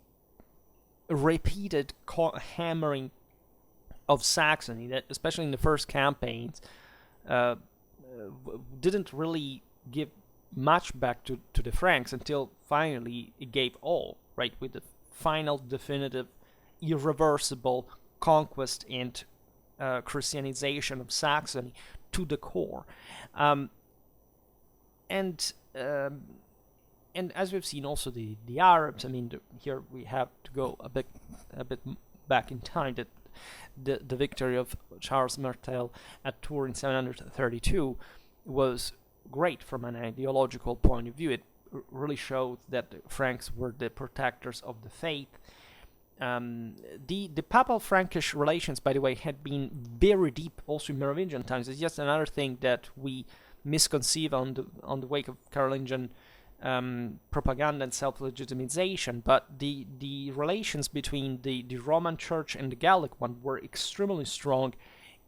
S1: repeated hammering of Saxony, that especially in the first campaigns didn't really give much back to the Franks until finally it gave all, right, with the final definitive irreversible conquest and Christianization of Saxony to the core. And as we've seen, also the Arabs. I mean, here we have to go a bit back in time. That the victory of Charles Martel at Tours in 732 was great from an ideological point of view. It really showed that the Franks were the protectors of the faith. The papal-Frankish relations, by the way, had been very deep also in Merovingian times. It's just another thing that we misconceive on the wake of Carolingian propaganda and self-legitimization. But the relations between the Roman Church and the Gallic one were extremely strong,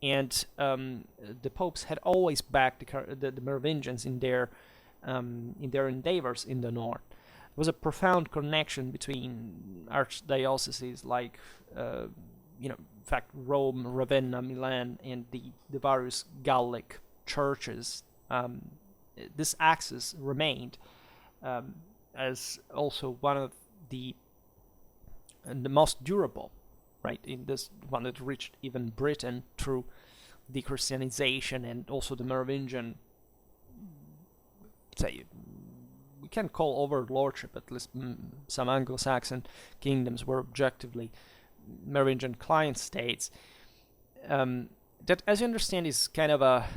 S1: and the popes had always backed the Merovingians in their endeavors in the north. There was a profound connection between archdioceses like, in fact, Rome, Ravenna, Milan, and the various Gallic churches. This axis remained as also one of the most durable, right, in this one that reached even Britain through the Christianization and also the Merovingian, say, we can call overlordship, at least some Anglo-Saxon kingdoms were objectively Merovingian client states. That, as you understand, is kind of a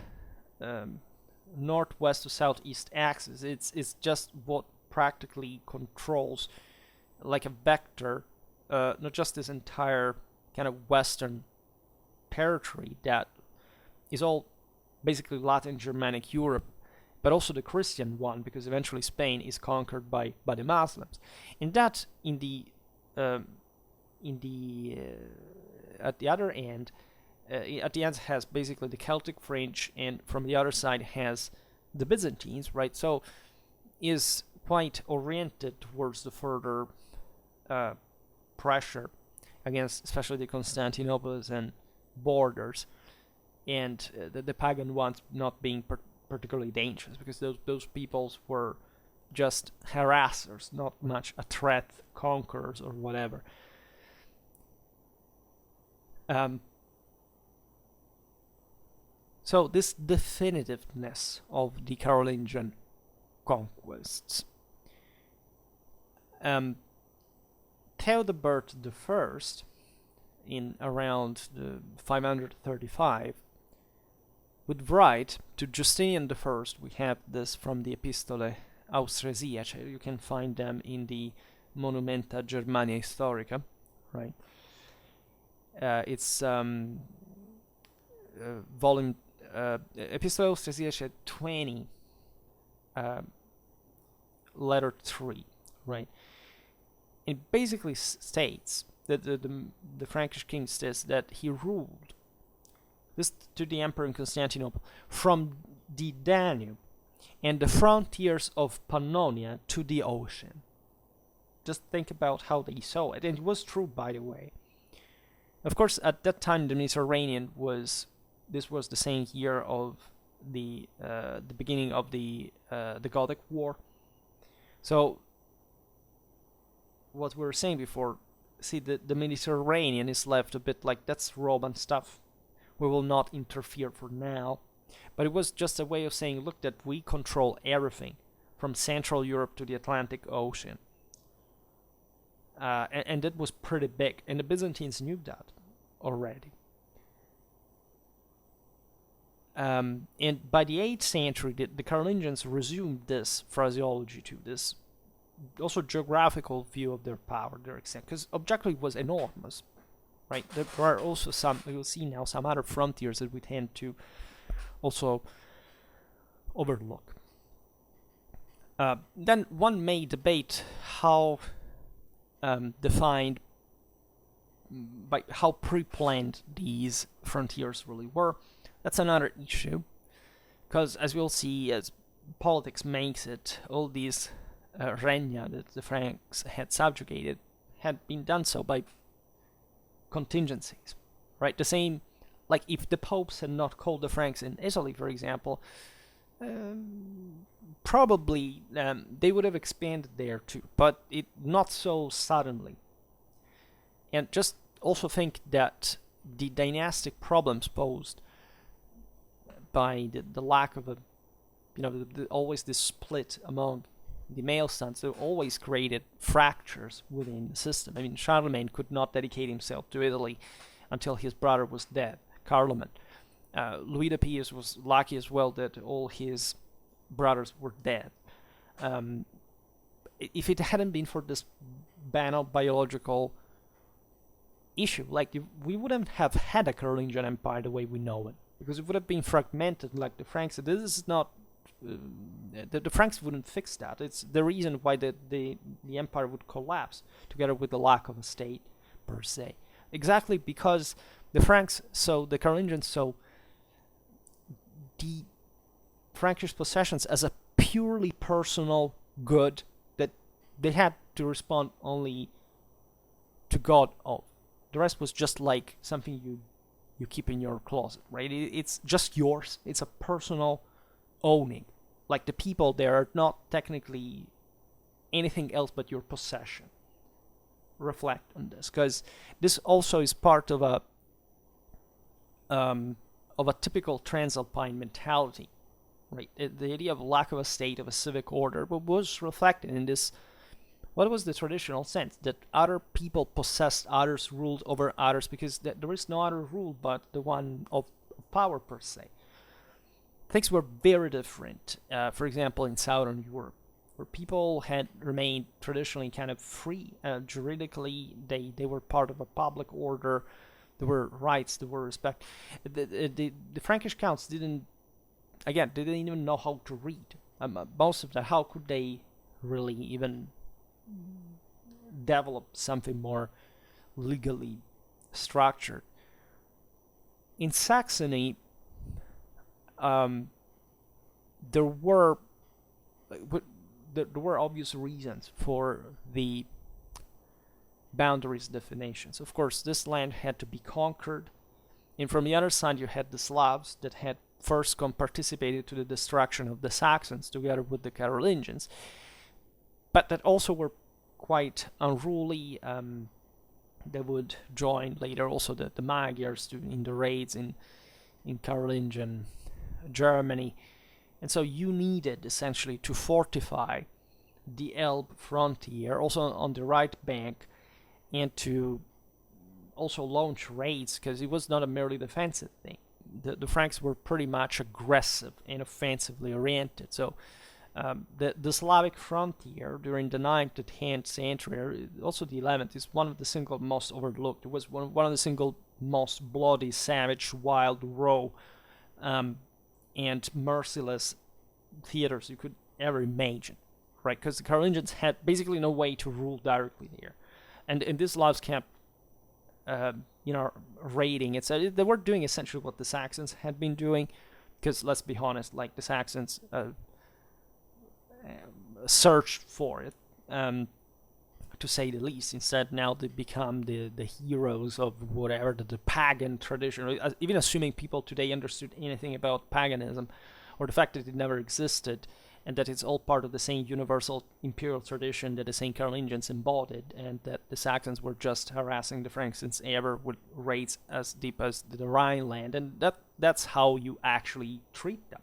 S1: northwest to southeast axis. It's just what practically controls, like a vector, not just this entire kind of western territory that is all basically Latin Germanic Europe, but also the Christian one, because eventually Spain is conquered by the Muslims. And that at the other end, at the end has basically the Celtic fringe, and from the other side has the Byzantines, right? So is quite oriented towards the further pressure against especially the Constantinopolitan borders, and the pagan ones not being particularly dangerous, because those peoples were just harassers, not much a threat, conquerors or whatever. So this definitiveness of the Carolingian conquests. Theodebert I, in around 535 would write to Justinian I. We have this from the Epistolae Austrasiae. You can find them in the Monumenta Germania Historica, right? It's volume Epistolae Austrasiae 20, letter 3, right? It basically states that the Frankish king says that he ruled this to the emperor in Constantinople from the Danube and the frontiers of Pannonia to the ocean. Just think about how they saw it, and it was true, by the way. Of course, at that time, the Mediterranean was the same year of the beginning of the Gothic War. So, what we were saying before, see, the Mediterranean is left a bit like, that's Roman stuff. We will not interfere for now. But it was just a way of saying, look, that we control everything from Central Europe to the Atlantic Ocean. And that was pretty big, and the Byzantines knew that already. And by the 8th century, the Carolingians resumed this phraseology to this also geographical view of their power, their extent, because objectively was enormous, right? There are also some, we will see now, some other frontiers that we tend to also overlook. Then one may debate how defined by how pre-planned these frontiers really were. That's another issue, because as we'll see, as politics makes it, all these regna that the Franks had subjugated had been done so by contingencies, right? The same, like if the popes had not called the Franks in Italy, for example, probably they would have expanded there too, but it not so suddenly. And just also think that the dynastic problems posed by the lack of a, always this split among the male sons, they always created fractures within the system. I mean, Charlemagne could not dedicate himself to Italy until his brother was dead, Carloman. Louis the Pious was lucky as well that all his brothers were dead. If it hadn't been for this banal biological issue, like we wouldn't have had a Carolingian Empire the way we know it, because it would have been fragmented like the Franks. This is not the Franks wouldn't fix that. It's the reason why the empire would collapse, together with the lack of a state per se. Exactly because the Carolingians saw the Frankish possessions as a purely personal good that they had to respond only to God of. The rest was just like something you keep in your closet, right? It's just yours. It's a personal owning. Like the people there are not technically anything else but your possession. Reflect on this, because this also is part of a typical Transalpine mentality, right? The idea of lack of a state, of a civic order, was reflected in this. What was the traditional sense? That other people possessed others, ruled over others, because there is no other rule but the one of power per se. Things were very different, for example, in Southern Europe, where people had remained traditionally kind of free. Juridically, they were part of a public order. There were rights, there were respect. The Frankish counts didn't even know how to read. Most of them, how could they really even develop something more legally structured? In Saxony, there were obvious reasons for the boundaries definitions. Of course, this land had to be conquered, and from the other side you had the Slavs that had first participated to the destruction of the Saxons together with the Carolingians, but that also were quite unruly. They would join later also the Magyars in the raids in Carolingian Germany. And so you needed essentially to fortify the Elbe frontier, also on the right bank, and to also launch raids, because it was not a merely defensive thing. The Franks were pretty much aggressive and offensively oriented. So the Slavic frontier during the 9th to 10th century, also the 11th, is one of the single most overlooked. It was one of the single most bloody, savage, wild, raw, and merciless theaters you could ever imagine, right? Because the Carolingians had basically no way to rule directly there, and these Slavs kept, raiding. They were doing essentially what the Saxons had been doing, because let's be honest, like the Saxons searched for it, to say the least. Instead, now they become the heroes of whatever the pagan tradition, even assuming people today understood anything about paganism, or the fact that it never existed, and that it's all part of the same universal imperial tradition that the same Carolingians embodied, and that the Saxons were just harassing the Franks since ever, with raids as deep as the Rhineland, and that's how you actually treat them.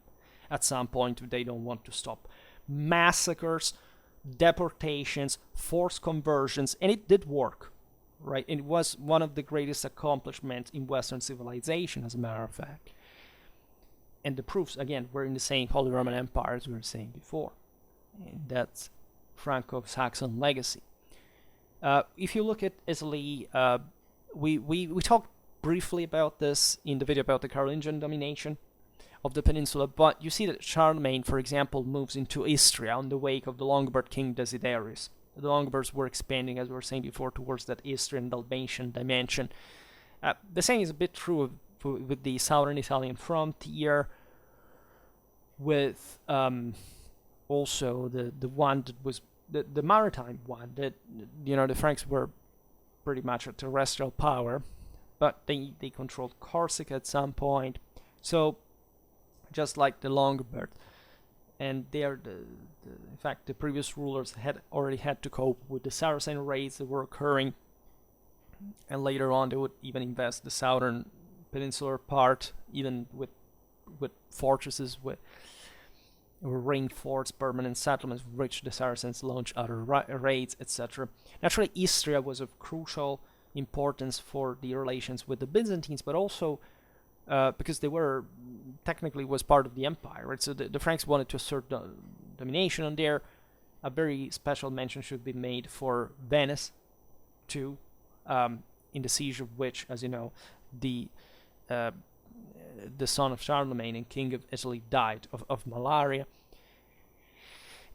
S1: At some point, they don't want to stop massacres, deportations, forced conversions, and it did work, right? It was one of the greatest accomplishments in Western civilization, as a matter of fact. And the proofs, again, were in the same Holy Roman Empire as we were saying before. And that's Franco-Saxon legacy. If you look at Italy, we talked briefly about this in the video about the Carolingian domination of the peninsula, but you see that Charlemagne, for example, moves into Istria on the wake of the Lombard king Desiderius. The Longobards were expanding, as we were saying before, towards that Istrian Dalmatian dimension. The same is a bit true with the southern Italian frontier, with also the one that was the maritime one, that the Franks were pretty much a terrestrial power, but they controlled Corsica at some point. So just like the Longobards, and there, in fact, the previous rulers had already had to cope with the Saracen raids that were occurring, and later on they would even invest the southern peninsular part, even with fortresses, with reinforced permanent settlements, which the Saracens launched other raids, etc. Naturally, Istria was of crucial importance for the relations with the Byzantines, but also because they were technically was part of the empire, right? So the Franks wanted to assert domination on there. A very special mention should be made for Venice, too, in the siege of which, as you know, the son of Charlemagne and king of Italy died of malaria.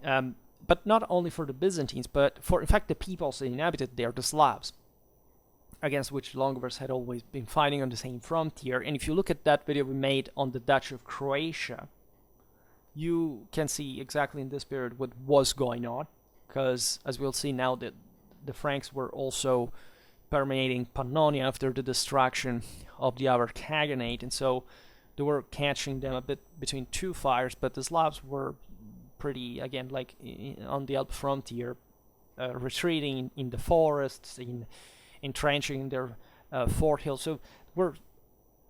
S1: But not only for the Byzantines, but for, in fact, the peoples that inhabited there, the Slavs, against which Longobards had always been fighting on the same frontier. And if you look at that video we made on the Duchy of Croatia, you can see exactly in this period what was going on, because, as we'll see now, that the Franks were also permeating Pannonia after the destruction of the other Khaganate, and so they were catching them a bit between two fires. But the Slavs were pretty, again, like on the Alp frontier, retreating in the forests, entrenching in their fort hills. So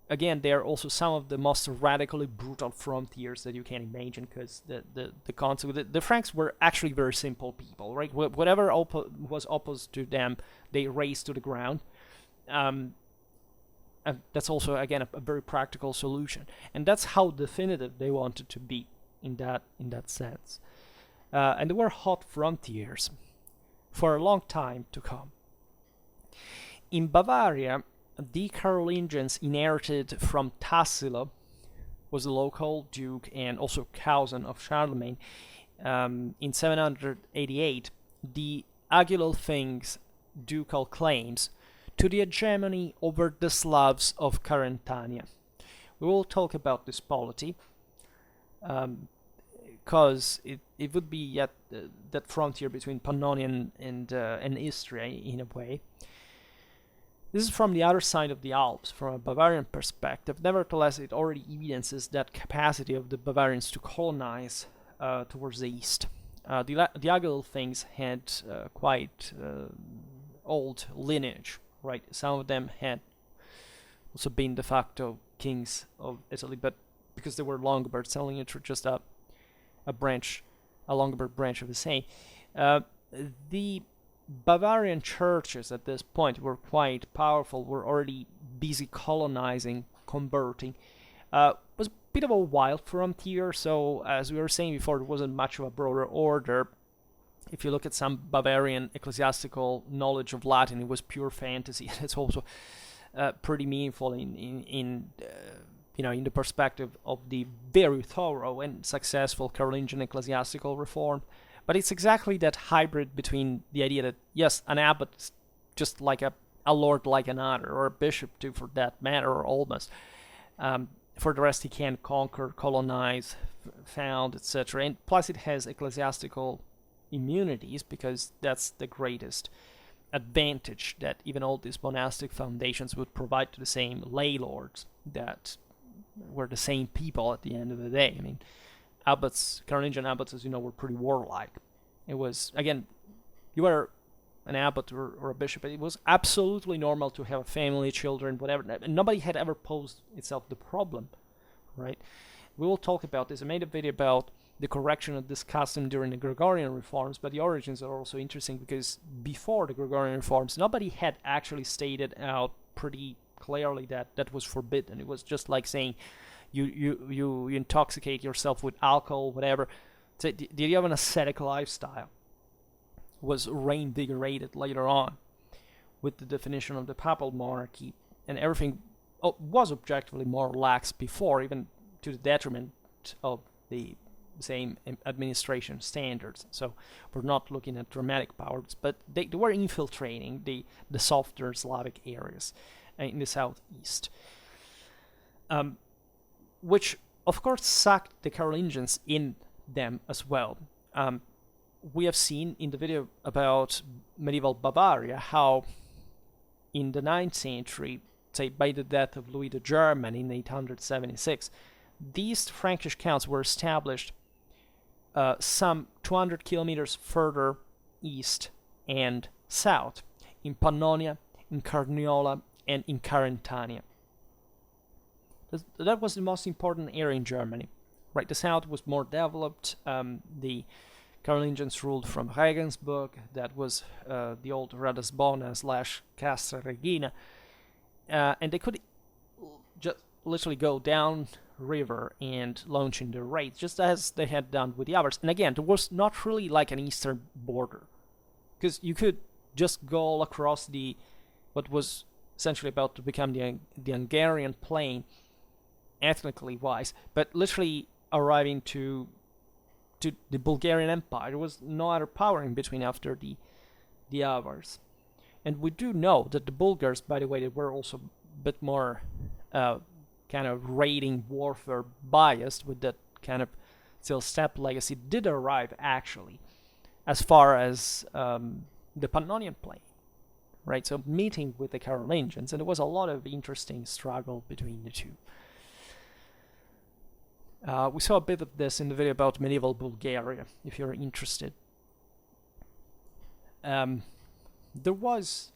S1: they are also some of the most radically brutal frontiers that you can imagine, because the concept, the Franks were actually very simple people, right? Whatever was opposed to them, they razed to the ground. And that's also, again, a very practical solution, and that's how definitive they wanted to be in that sense. And there were hot frontiers for a long time to come. In Bavaria, the Carolingians inherited from Tassilo, was the local duke and also cousin of Charlemagne, in 788, the Agilolfing's ducal claims to the hegemony over the Slavs of Carantania. We will talk about this polity, because it would be yet that frontier between Pannonia and Istria in a way. This is from the other side of the Alps, from a Bavarian perspective. Nevertheless, it already evidences that capacity of the Bavarians to colonize towards the east. The Agilolfings had quite old lineage, right? Some of them had also been de facto kings of Italy, but because they were Longobards, selling it for just a Longobard branch of the same. The Bavarian churches at this point were quite powerful, were already busy colonizing, converting. Was a bit of a wild frontier, so as we were saying before, there wasn't much of a broader order. If you look at some Bavarian ecclesiastical knowledge of Latin, it was pure fantasy. It's also pretty meaningful in the perspective of the very thorough and successful Carolingian ecclesiastical reform. But it's exactly that hybrid between the idea that, yes, an abbot is just like a lord like another, or a bishop too, for that matter, or almost. For the rest, he can conquer, colonize, found, etc. And plus, it has ecclesiastical immunities, because that's the greatest advantage that even all these monastic foundations would provide to the same lay lords that were the same people at the end of the day. I mean, abbots, Carolingian abbots, as you know, were pretty warlike. It was, again, you were an abbot or a bishop, but it was absolutely normal to have a family, children, whatever. Nobody had ever posed itself the problem, right? We will talk about this. I made a video about the correction of this custom during the Gregorian reforms, but the origins are also interesting, because before the Gregorian reforms, nobody had actually stated out pretty clearly that that was forbidden. It was just like saying, you intoxicate yourself with alcohol, whatever. So the idea of an ascetic lifestyle was reinvigorated later on with the definition of the papal monarchy, and everything was objectively more lax before, even to the detriment of the same administration standards. So we're not looking at dramatic powers, but they were infiltrating the softer Slavic areas in the southeast. Which of course sucked the Carolingians in them as well. We have seen in the video about medieval Bavaria how in the 9th century, say by the death of Louis the German in 876, these Frankish counts were established some 200 kilometers further east and south, in Pannonia, in Carniola, and in Carantania. That was the most important area in Germany. Right, the south was more developed. The Carolingians ruled from Regensburg, that was the old Ratisbona / Castra Regina, and they could just literally go down river and launch in their raids, just as they had done with the others. And again, there was not really like an eastern border, because you could just go all across what was essentially about to become the Hungarian plain, ethnically wise, but literally arriving to the Bulgarian Empire. There was no other power in between after the Avars. And we do know that the Bulgars, by the way, they were also a bit more kind of raiding warfare biased, with that kind of still steppe legacy, did arrive actually as far as the Pannonian plain, right? So meeting with the Carolingians, and there was a lot of interesting struggle between the two. We saw a bit of this in the video about medieval Bulgaria, if you're interested. There was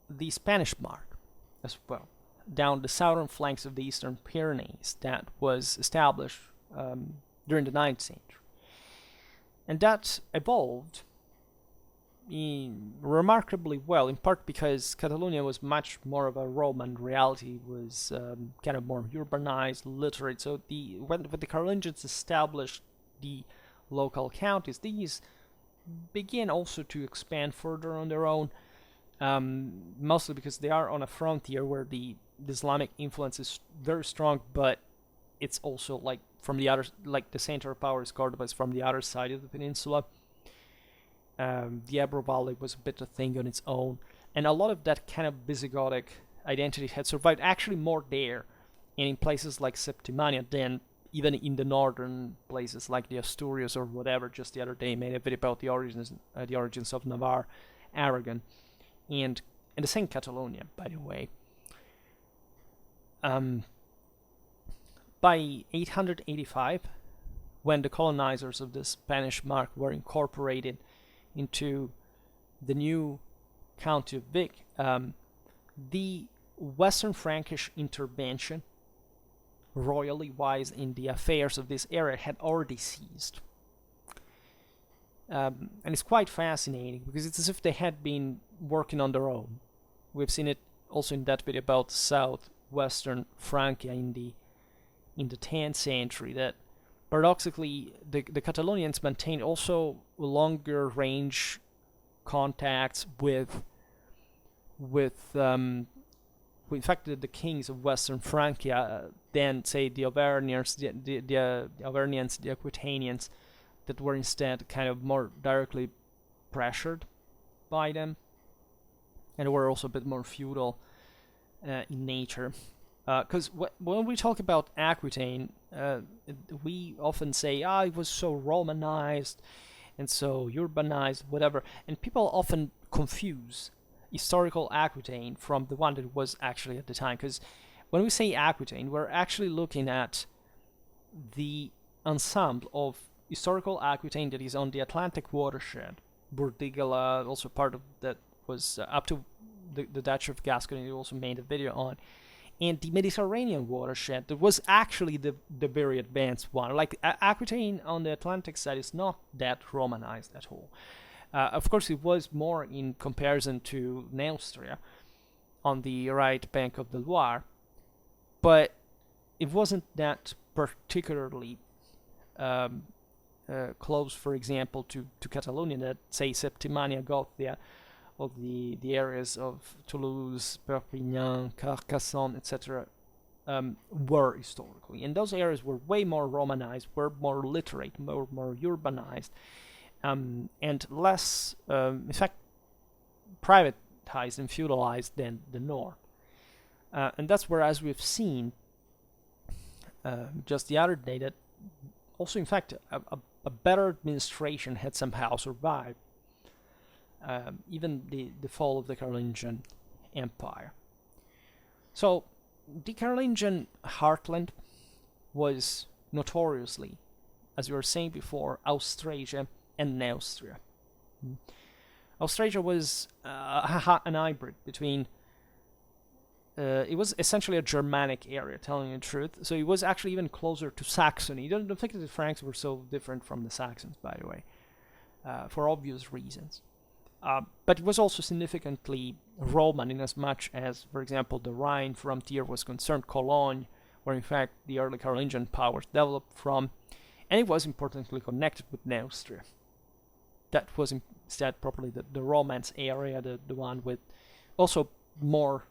S1: the Spanish mark as well, down the southern flanks of the Eastern Pyrenees, that was established during the 9th century. And that evolved remarkably well, in part because Catalonia was much more of a Roman reality, was kind of more urbanized, literate. So when the Carolingians established the local counties, these began also to expand further on their own, mostly because they are on a frontier where the Islamic influence is very strong, but it's also like from the other, like the center of power is Cordoba, is from the other side of the peninsula. The Ebro Valley was a bit a thing on its own, and a lot of that kind of Visigothic identity had survived actually more there and in places like Septimania than even in the northern places like the Asturias or whatever. Just the other day I made a video about the origins of Navarre, Aragon, and the same Catalonia, by the way. By 885, when the colonizers of the Spanish mark were incorporated into the new County of Vic, the Western Frankish intervention, royally wise, in the affairs of this area had already ceased. And it's quite fascinating because it's as if they had been working on their own. We've seen it also in that video about southwestern Francia in the 10th century, that paradoxically the Catalonians maintained also longer range contacts with in fact the kings of Western Francia than say the Auvergnats, the Auvergnats, the Aquitanians, that were instead kind of more directly pressured by them, and were also a bit more feudal in nature. Because when we talk about Aquitaine, we often say, it was so Romanized and so urbanized, whatever, and people often confuse historical Aquitaine from the one that it was actually at the time. Because when we say Aquitaine, we're actually looking at the ensemble of historical Aquitaine that is on the Atlantic watershed. Burdigala, also part of that, was up to the Duchy of Gascony, they also made a video on. And the Mediterranean watershed, that was actually the very advanced one. Like, Aquitaine on the Atlantic side is not that Romanized at all. Of course, it was more in comparison to Neustria on the right bank of the Loire, but it wasn't that particularly close, for example, to Catalonia, that, say, Septimania Gothia, of the areas of Toulouse, Perpignan, Carcassonne, etc., were historically. And those areas were way more Romanized, were more literate, more urbanized, and less, in fact, privatized and feudalized than the north. And that's where, as we've seen just the other day, that also, in fact, a better administration had somehow survived even the fall of the Carolingian Empire. So the Carolingian heartland was notoriously, as we were saying before, Austrasia and Neustria. Austrasia was an hybrid between it was essentially a Germanic area, telling you the truth. So it was actually even closer to Saxony. Don't think that the Franks were so different from the Saxons, by the way, for obvious reasons. But it was also significantly Roman, in as much as, for example, the Rhine frontier was concerned, Cologne, where in fact the early Carolingian powers developed from, and it was importantly connected with Neustria. That was instead properly the Romance area, the one with also more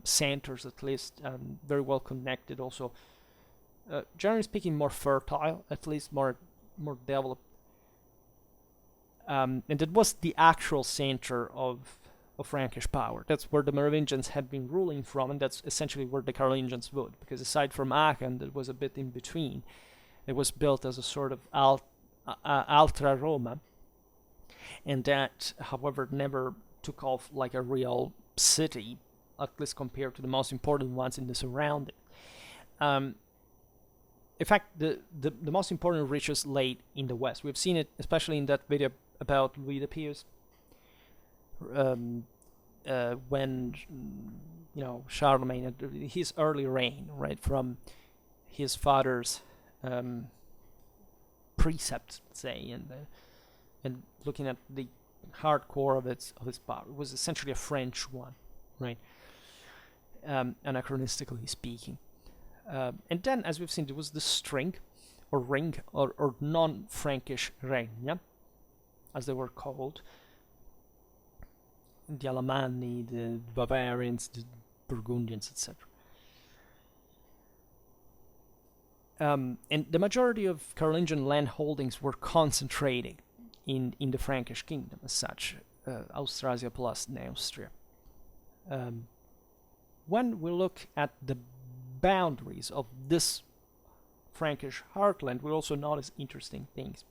S1: centers, at least, very well connected, also generally speaking more fertile, at least more developed. And it was the actual center of Frankish power. That's where the Merovingians had been ruling from, and that's essentially where the Carolingians would, because aside from Aachen, that was a bit in between. It was built as a sort of Altra Roma, and that, however, never took off like a real city, at least compared to the most important ones in the surrounding. In fact, the most important riches lay in the west. We've seen it, especially in that video about Louis the Pious, when, Charlemagne, his early reign, right, from his father's precepts, say, and looking at the hardcore of his power, it was essentially a French one, right, anachronistically speaking. And then, as we've seen, there was the string, or ring, or non-Frankish regna, as they were called. The Alemanni, the Bavarians, the Burgundians, etc. And the majority of Carolingian land holdings were concentrated in the Frankish kingdom, as such, Austrasia plus Neustria. When we look at the boundaries of this Frankish heartland, we also notice interesting things.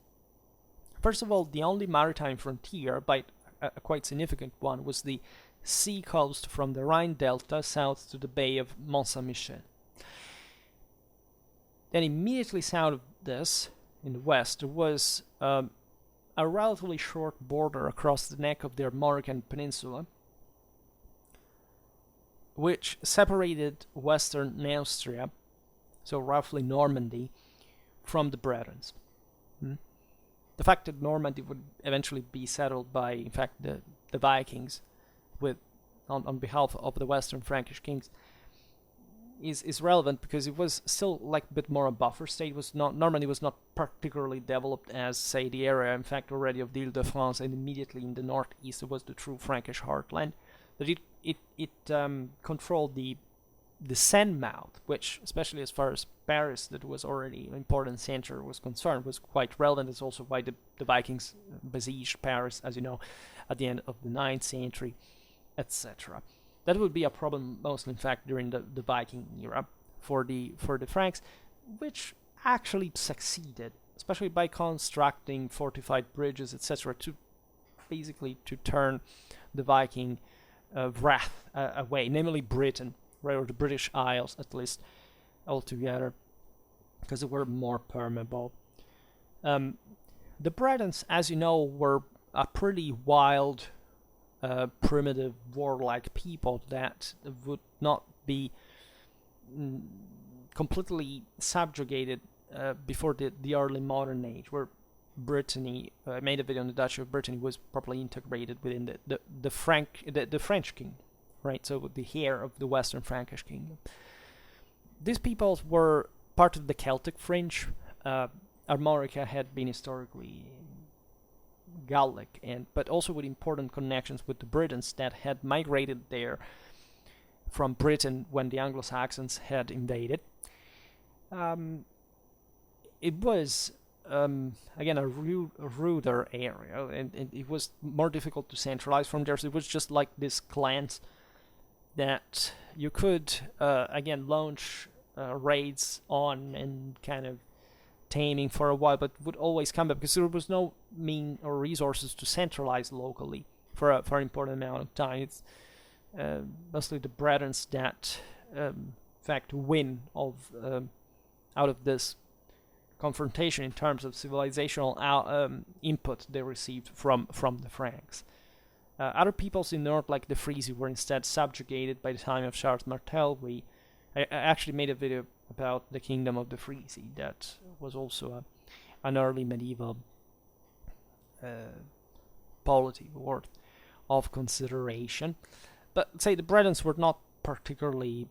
S1: First of all, the only maritime frontier, by a quite significant one, was the sea coast from the Rhine Delta south to the Bay of Mont-Saint-Michel. Then immediately south of this, in the west, there was a relatively short border across the neck of the Armorican Peninsula, which separated western Neustria, so roughly Normandy, from the Bretons. the fact that Normandy would eventually be settled by, in fact, the Vikings, with on behalf of the Western Frankish kings, is relevant because it was still like a bit more a buffer state. Normandy was not particularly developed as, say, the area, in fact, already of the Ile-de-France, and immediately in the northeast it was the true Frankish heartland. But it controlled the Seine mouth, which, especially as far as Paris, that was already an important center, was concerned, was quite relevant. It's also why the Vikings besieged Paris, as you know, at the end of the 9th century, etc. That would be a problem mostly, in fact, during the Viking era for the Franks, which actually succeeded, especially by constructing fortified bridges, etc., to basically to turn the Viking wrath away, namely Britain, or the British Isles at least, altogether, because they were more permeable. The Bretons, as you know, were a pretty wild, primitive, warlike people that would not be completely subjugated before the early modern age, where Brittany, I made a video on the Duchy of Brittany, was properly integrated within the French king, right? So the heir of the Western Frankish kingdom. These peoples were part of the Celtic fringe. Armorica had been historically Gallic, but also with important connections with the Britons that had migrated there from Britain when the Anglo-Saxons had invaded. It was again a ruder area, and it was more difficult to centralize from there. So it was just like these clans that you could again launch raids on and kind of taming for a while, but would always come back because there was no mean or resources to centralize locally for an important amount of time. It's mostly the Bretons that, in fact, win out of this confrontation in terms of civilizational input they received from the Franks. Other peoples in the north, like the Frisi, were instead subjugated by the time of Charles Martel. I actually made a video about the kingdom of the Frisi. That was also an early medieval polity worth of consideration. But say the Bretons were not particularly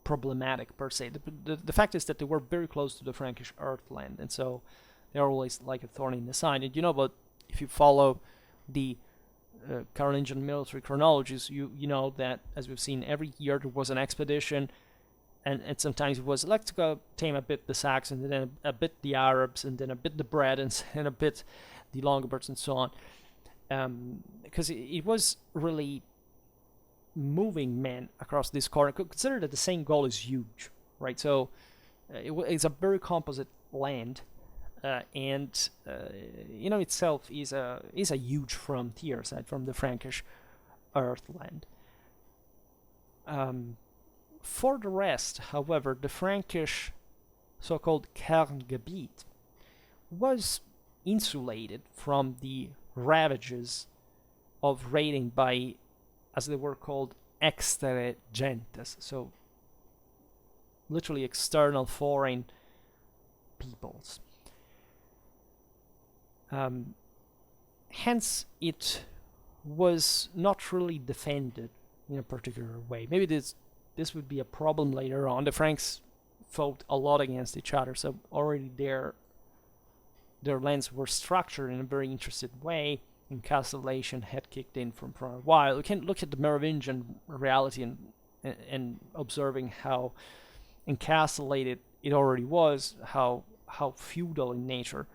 S1: problematic per se. The fact is that they were very close to the Frankish earthland, and so they're always like a thorn in the side. And but if you follow the Carolingian military chronologies, you know that, as we've seen, every year there was an expedition, and sometimes it was, let's go tame a bit the Saxons, and then a bit the Arabs, and then a bit the Bretons, and a bit the Longobards, and so on. Because it was really moving men across this corner. Consider that the same goal is huge, right? So it's a very composite land, and itself is a huge frontier aside from the Frankish earthland. For the rest, however, the Frankish so-called Kerngebiet was insulated from the ravages of raiding by, as they were called, extere gentes, so literally external foreign peoples. Hence, it was not really defended in a particular way. Maybe this would be a problem later on. The Franks fought a lot against each other, so already their lands were structured in a very interesting way, and castellation had kicked in from a while. We can look at the Merovingian reality and observing how encastellated it already was, how feudal in nature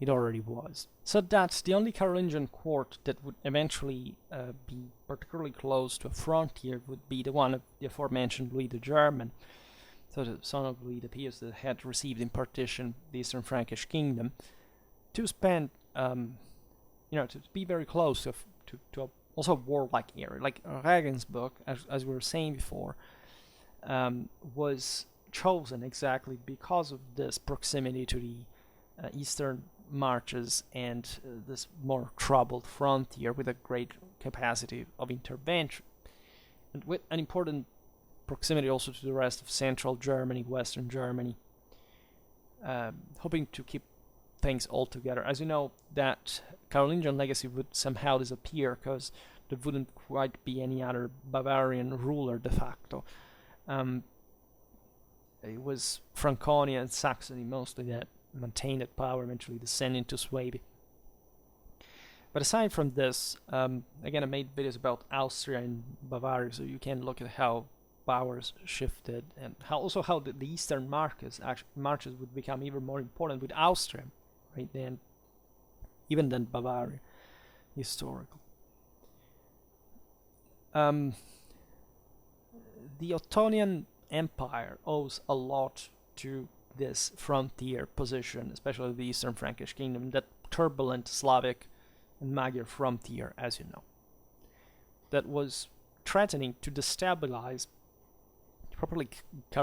S1: it already was. So that's the only Carolingian court that would eventually be particularly close to a frontier would be the one of the aforementioned Louis the German, so the son of Louis the Pious, that had received in partition the Eastern Frankish kingdom, to spend, to be very close to also a warlike area. Like Regensburg, as we were saying before, was chosen exactly because of this proximity to the eastern marches and this more troubled frontier with a great capacity of intervention, and with an important proximity also to the rest of central Germany, western Germany, hoping to keep things altogether. As you know, that Carolingian legacy would somehow disappear because there wouldn't quite be any other Bavarian ruler de facto. It was Franconia and Saxony mostly that maintained that power, eventually descending to Swabia. But aside from this, again, I made videos about Austria and Bavaria, so you can look at how powers shifted, and how the eastern marches would become even more important with Austria, right? Even than Bavaria, historical. The Ottonian Empire owes a lot to this frontier position, especially the Eastern Frankish Kingdom, that turbulent Slavic and Magyar frontier, as you know, that was threatening to destabilize properly the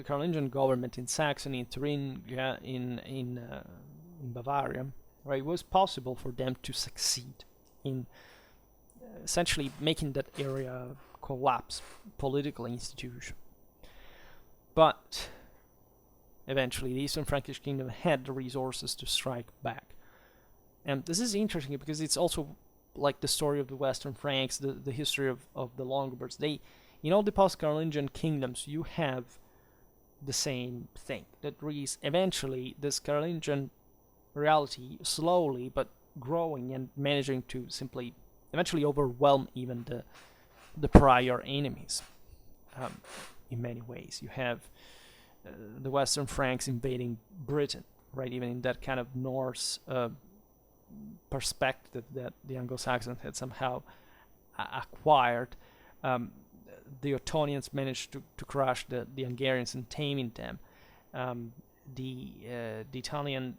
S1: Carolingian government in Saxony, in Thuringia, in Bavaria, where it was possible for them to succeed in essentially making that area collapse, political institution. But eventually the Eastern Frankish Kingdom had the resources to strike back. And this is interesting because it's also like the story of the Western Franks, the history of the Longobards. In all the post-Carolingian kingdoms, you have the same thing. That eventually this Carolingian reality slowly but growing and managing to simply eventually overwhelm even the prior enemies. In many ways, you have the Western Franks invading Britain, right? Even in that kind of Norse perspective that the Anglo-Saxons had somehow acquired. The Ottonians managed to crush the Hungarians and taming them. The Italian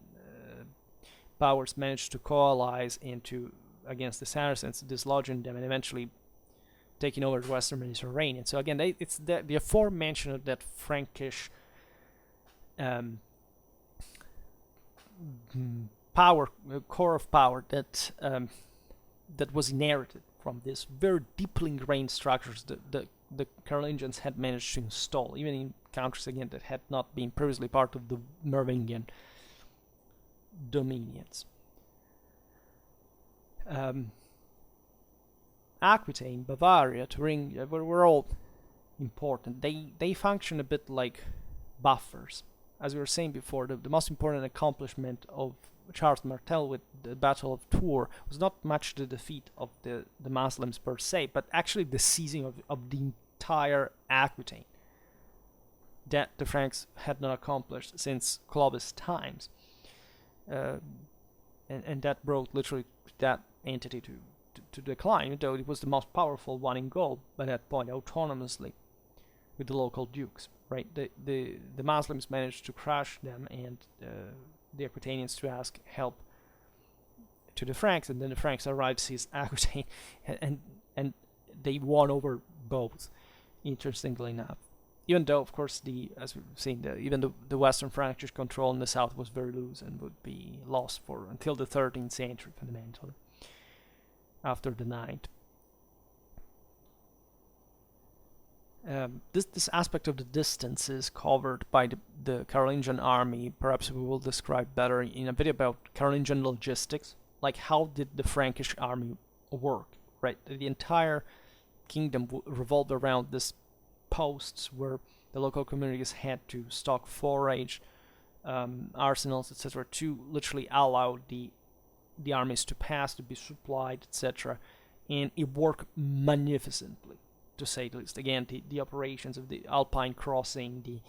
S1: powers managed to coalesce against the Saracens, dislodging them and eventually taking over the Western Mediterranean. So again, it's the aforementioned of that Frankish core of power that was inherited from these very deeply ingrained structures that the Carolingians had managed to install, even in countries again that had not been previously part of the Merovingian dominions. Aquitaine, Bavaria, Thuringia were all important. They function a bit like buffers. As we were saying before, the most important accomplishment of Charles Martel with the Battle of Tours was not much the defeat of the Muslims per se, but actually the seizing of the entire Aquitaine that the Franks had not accomplished since Clovis' times. And that brought literally that entity to decline, though it was the most powerful one in Gaul by that point, autonomously with the local dukes. Right, the Muslims managed to crush them, and the Aquitanians to ask help to the Franks, and then the Franks arrived, seized Aquitaine, and they won over both. Interestingly enough, even though, of course, as we've seen, even the Western Frankish control in the south was very loose and would be lost until the 13th century, fundamentally, after the 9th. This aspect of the distance is covered by the Carolingian army. Perhaps we will describe better in a video about Carolingian logistics, like how did the Frankish army work, right? The entire kingdom revolved around these posts where the local communities had to stock forage, arsenals, etc., to literally allow the armies to pass, to be supplied, etc., and it worked magnificently, to say the least. Again, the operations of the Alpine crossing, the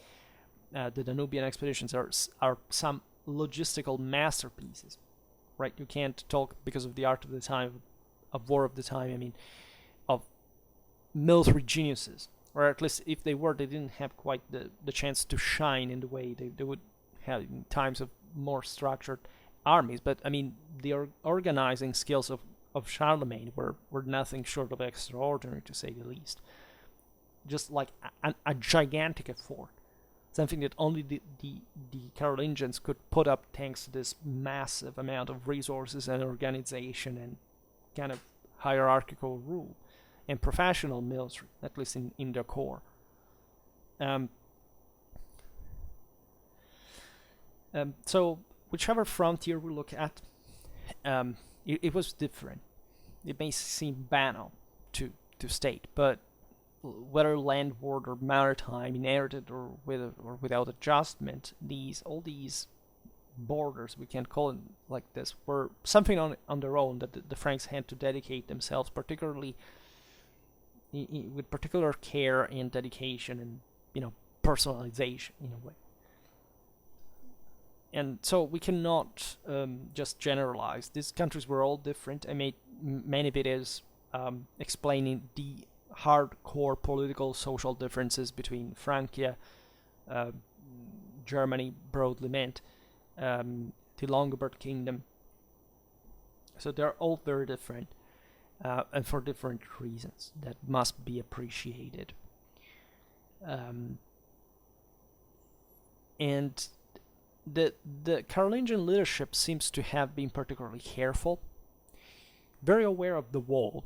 S1: Danubian expeditions are some logistical masterpieces, right? You can't talk, because of the art of the time, of war of the time, I mean, of military geniuses, or at least if they were, they didn't have quite the chance to shine in the way they would have in times of more structured armies. But I mean, the organizing skills of Charlemagne were nothing short of extraordinary, to say the least. Just like a gigantic effort, something that only the Carolingians could put up thanks to this massive amount of resources and organization and kind of hierarchical rule and professional military, at least in their core. So whichever frontier we look at, it was different. It may seem banal to state, but whether landward or maritime, inherited or with or without adjustment, all these borders, we can call it like this, were something on their own that the Franks had to dedicate themselves, particularly with particular care and dedication and personalization in a way. And so we cannot just generalize. These countries were all different. I made many videos explaining the hardcore political, social differences between Francia, Germany broadly meant, the Longobards Kingdom. So they're all very different, and for different reasons that must be appreciated. And the Carolingian leadership seems to have been particularly careful, very aware of the wall,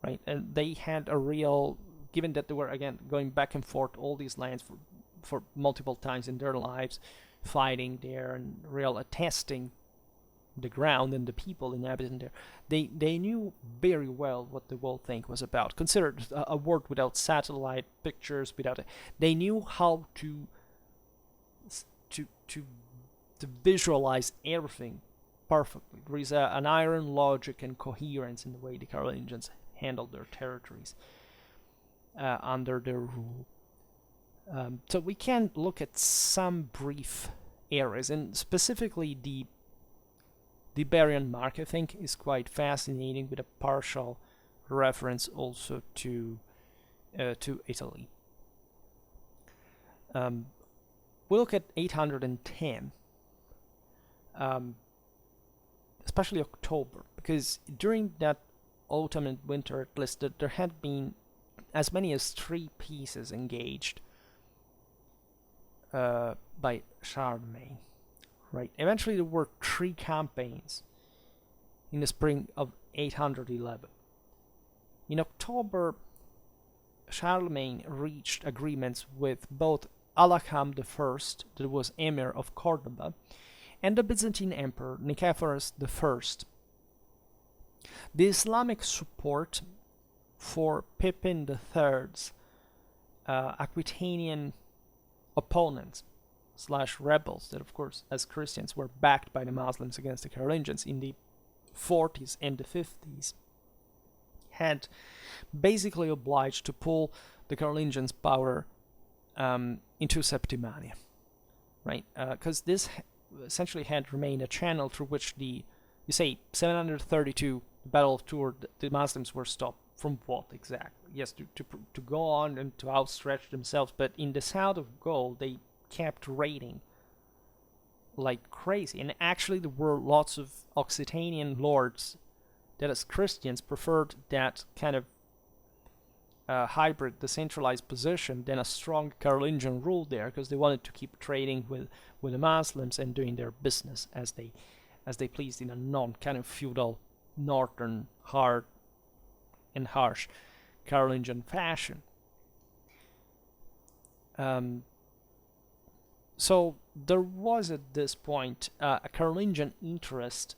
S1: right? And they had a real, given that they were again going back and forth all these lands for multiple times in their lives, fighting there and real attesting the ground and the people inhabiting there. They knew very well what the whole thing was about. Considered a world without satellite pictures, without they knew how to visualize everything perfectly. There is an iron logic and coherence in the way the Carolingians handled their territories under their rule. So we can look at some brief areas, and specifically the Iberian Mark, I think, is quite fascinating, with a partial reference also to Italy. We look at 810, especially October, because during that autumn and winter, at least, there had been as many as 3 pieces engaged by Charlemagne, right? Eventually there were 3 campaigns in the spring of 811. In October, Charlemagne reached agreements with both Al-Hakam I, that was Emir of Cordoba, and the Byzantine Emperor Nicephorus I. The Islamic support for Pippin III's Aquitanian opponents / rebels, that of course as Christians were backed by the Muslims against the Carolingians in the 40s and the 50s, had basically obliged to pull the Carolingians' power into Septimania, right? Because this essentially had remained a channel through which 732, the Battle of Tours, the Muslims were stopped from what exactly? Yes, to go on and to outstretch themselves, but in the south of Gaul, they kept raiding like crazy. And actually, there were lots of Occitanian lords that, as Christians, preferred that kind of hybrid, decentralized position than a strong Carolingian rule there, because they wanted to keep trading with the Muslims and doing their business as they pleased in a non-kind of feudal, northern, hard and harsh Carolingian fashion. So there was at this point a Carolingian interest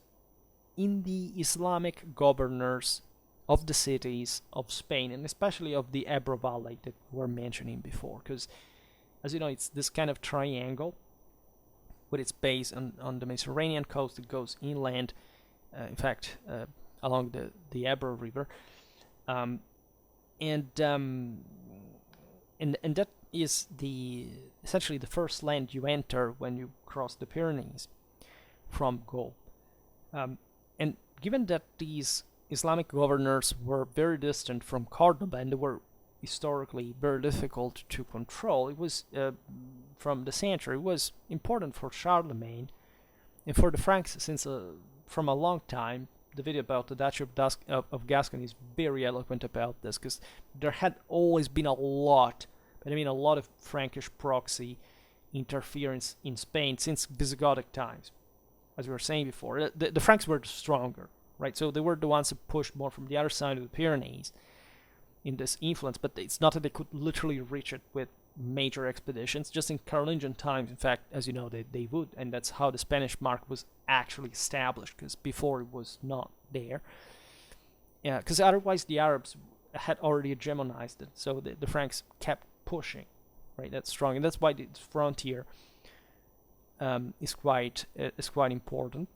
S1: in the Islamic governors of the cities of Spain, and especially of the Ebro Valley that we were mentioning before, because, as you know, it's this kind of triangle with its base on the Mediterranean coast that goes inland, in fact, along the Ebro River, and that is essentially the first land you enter when you cross the Pyrenees from Gaul. And given that these Islamic governors were very distant from Cordoba and they were historically very difficult to control, it was from the center. It was important for Charlemagne and for the Franks, since from a long time, the video about the Duchy of Gascony is very eloquent about this, because there had always been a lot of Frankish proxy interference in Spain since Visigothic times. As we were saying before, the Franks were stronger, right? So they were the ones who pushed more from the other side of the Pyrenees in this influence, but it's not that they could literally reach it with major expeditions. Just in Carolingian times, in fact, as you know, they would, and that's how the Spanish mark was actually established, because before it was not there. Yeah, because otherwise the Arabs had already hegemonized it, so the Franks kept pushing, right? That's strong, and that's why the frontier is quite important.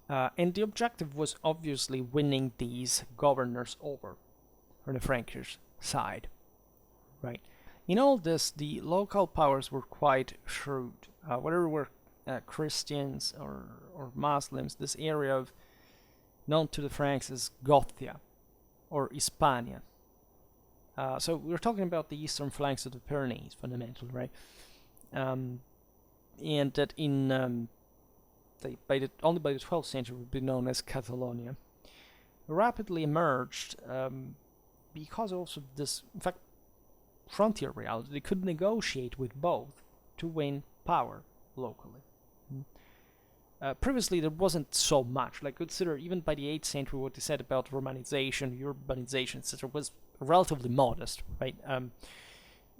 S1: And the objective was obviously winning these governors over on the Frankish side, right? In all this, the local powers were quite shrewd. Whether it were Christians or Muslims, this area of known to the Franks as Gothia or Hispania. So we're talking about the eastern flanks of the Pyrenees, fundamentally, right? And that in only by the 12th century would be known as Catalonia. Rapidly emerged because also this, in fact, frontier reality. They could negotiate with both to win power locally. Previously, there wasn't so much. Like, consider even by the 8th century, what they said about Romanization, urbanization, etc., was relatively modest, right?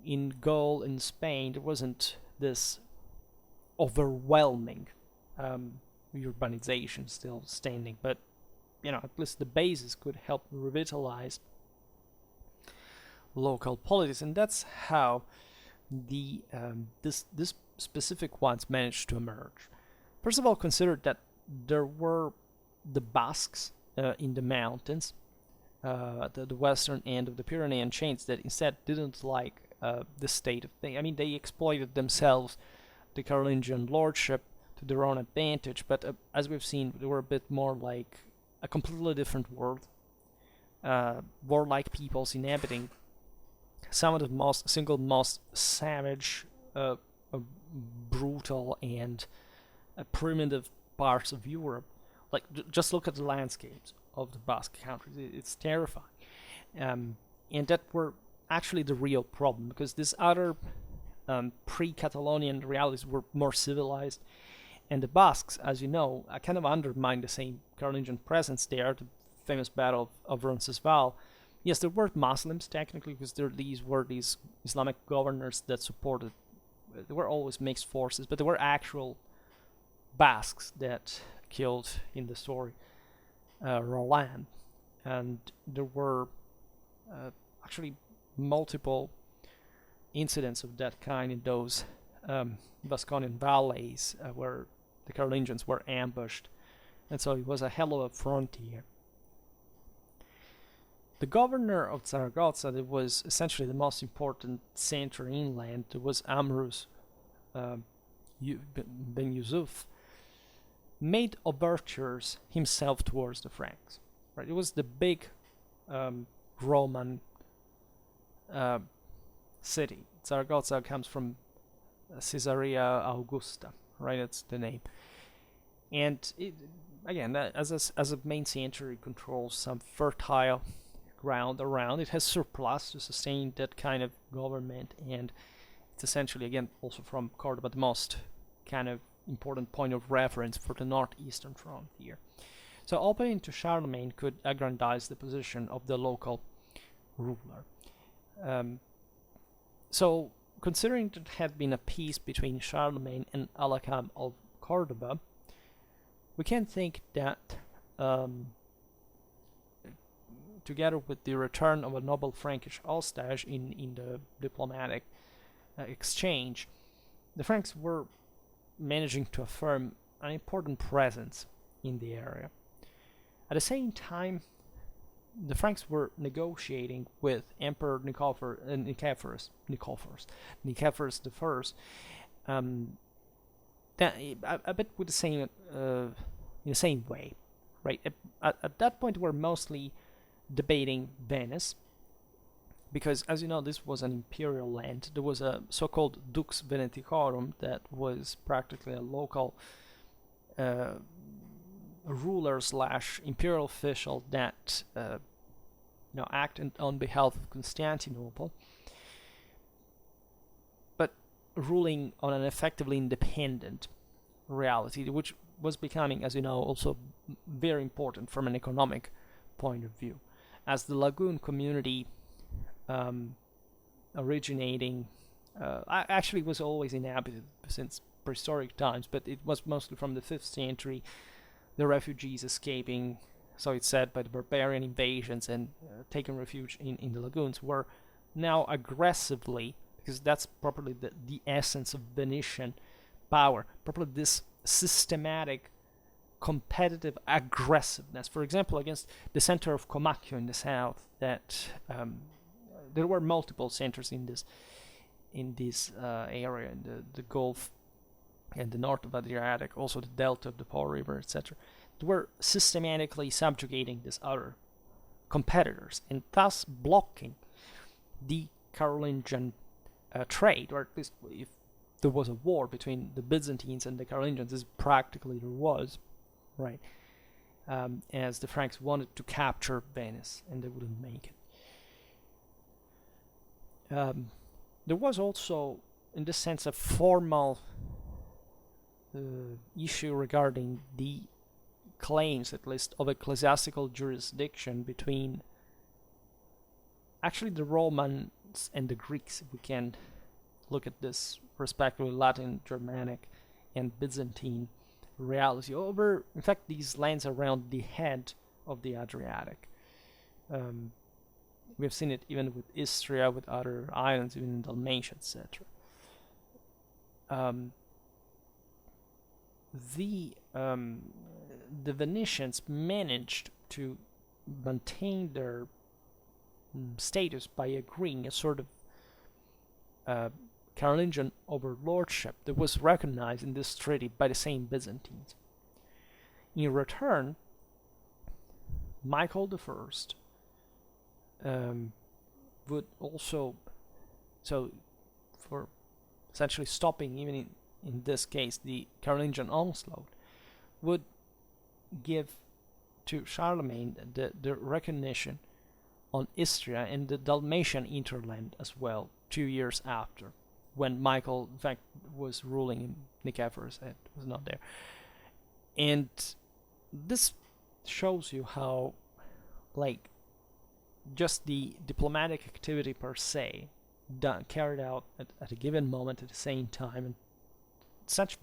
S1: In Gaul, in Spain, there wasn't this overwhelming urbanization still standing, but at least the basis could help revitalize local politics, and that's how the this specific ones managed to emerge. First of all, consider that there were the Basques in the mountains, the western end of the Pyrenean chains, that instead didn't like the state of things. I mean, they exploited themselves, the Carolingian lordship, to their own advantage, but as we've seen, they were a bit more like a completely different world, warlike peoples inhabiting some of the most savage, brutal, and primitive parts of Europe. Like, just look at the landscapes of the Basque countries. It's terrifying. And that were actually the real problem, because these other pre-Catalonian realities were more civilized, and the Basques, as you know, kind of undermined the same Carolingian presence there, the famous Battle of Roncesvalles. Yes, there were Muslims, technically, because these were these Islamic governors that supported. There were always mixed forces, but there were actual Basques that killed, in the story, Roland. And there were actually multiple incidents of that kind in those Vasconian valleys where the Carolingians were ambushed. And so it was a hell of a frontier. The governor of Zaragoza, that was essentially the most important center inland, was Amrus ben Yusuf, made overtures himself towards the Franks. Right? It was the big Roman city. Zaragoza comes from Caesarea Augusta, right? That's the name. And it, again, as a main center, it controls some fertile ground around. It has surplus to sustain that kind of government, and it's essentially, again, also from Cordoba, the most kind of important point of reference for the northeastern frontier. So opening to Charlemagne could aggrandize the position of the local ruler. So considering that there had been a peace between Charlemagne and Al-Hakam of Cordoba, we can think that together with the return of a noble Frankish hostage in the diplomatic exchange, the Franks were managing to affirm an important presence in the area. At the same time, the Franks were negotiating with Emperor Nicephorus I, a bit with the same in the same way, right? At that point, we're mostly debating Venice, because, as you know, this was an imperial land. There was a so-called Dux Veneticorum that was practically a local ruler / imperial official that acted on behalf of Constantinople, but ruling on an effectively independent reality, which was becoming, as you know, also very important from an economic point of view, as the lagoon community originating. Actually, was always inhabited since prehistoric times, but it was mostly from the 5th century. The refugees escaping, so it's said, by the barbarian invasions and taking refuge in the lagoons were now aggressively, because that's probably the essence of Venetian power, probably this systematic competitive aggressiveness. For example, against the center of Comacchio in the south, that there were multiple centers in this area, in the Gulf and the north of Adriatic, also the delta of the Po River, etc. They were systematically subjugating these other competitors and thus blocking the Carolingian trade, or at least if there was a war between the Byzantines and the Carolingians, as practically there was, right? As the Franks wanted to capture Venice and they wouldn't make it. There was also, in this sense, a formal issue regarding the claims, at least, of ecclesiastical jurisdiction between actually the Romans and the Greeks. We can look at this respectively Latin, Germanic, and Byzantine reality over, in fact, these lands around the head of the Adriatic. We've seen it even with Istria, with other islands, even in Dalmatia, etc. The Venetians managed to maintain their status by agreeing a sort of Carolingian overlordship that was recognized in this treaty by the same Byzantines. In return, Michael I would also, so for essentially stopping, even in this case, the Carolingian onslaught, would give to Charlemagne the recognition on Istria and the Dalmatian hinterland as well, 2 years after, when Michael, in fact, was ruling in Nicephorus and was not there. And this shows you how, like, just the diplomatic activity per se, carried out at a given moment at the same time, and such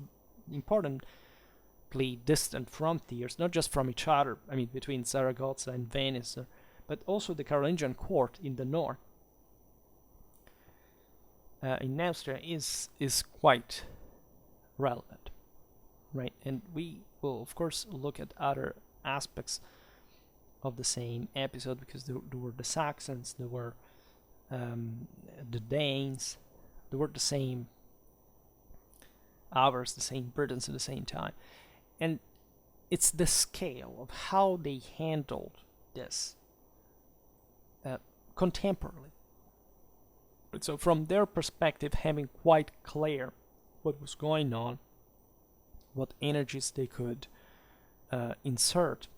S1: importantly distant frontiers, not just from each other, I mean between Zaragoza and Venice, but also the Carolingian court in the north, in Austria, is quite relevant, right? And we will of course look at other aspects of the same episode, because there were the Saxons, there were the Danes, there were the same Avars, the same Britons at the same time, and it's the scale of how they handled this contemporarily. So from their perspective, having quite clear what was going on, what energies they could insert,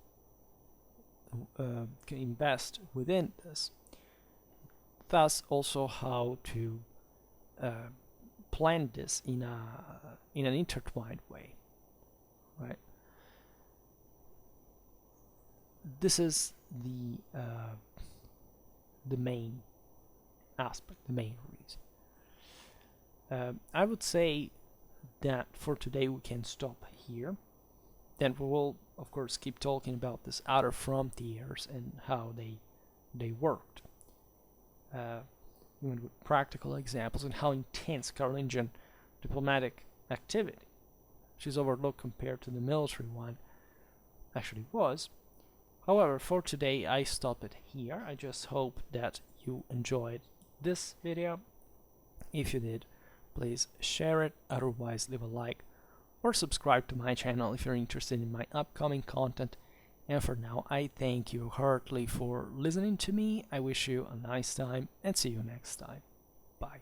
S1: invest within this, thus also how to plan this in an intertwined way, right? This is the main aspect, the main reason. I would say that for today we can stop here. Then we will, of course, keep talking about this outer frontiers and how they worked, even with practical examples, and how intense Carolingian diplomatic activity, which is overlooked compared to the military one, actually was. However, for today I stop it here. I just hope that you enjoyed this video. If you did, please share it, otherwise leave a like or subscribe to my channel if you're interested in my upcoming content. And for now, I thank you heartily for listening to me. I wish you a nice time and see you next time. Bye.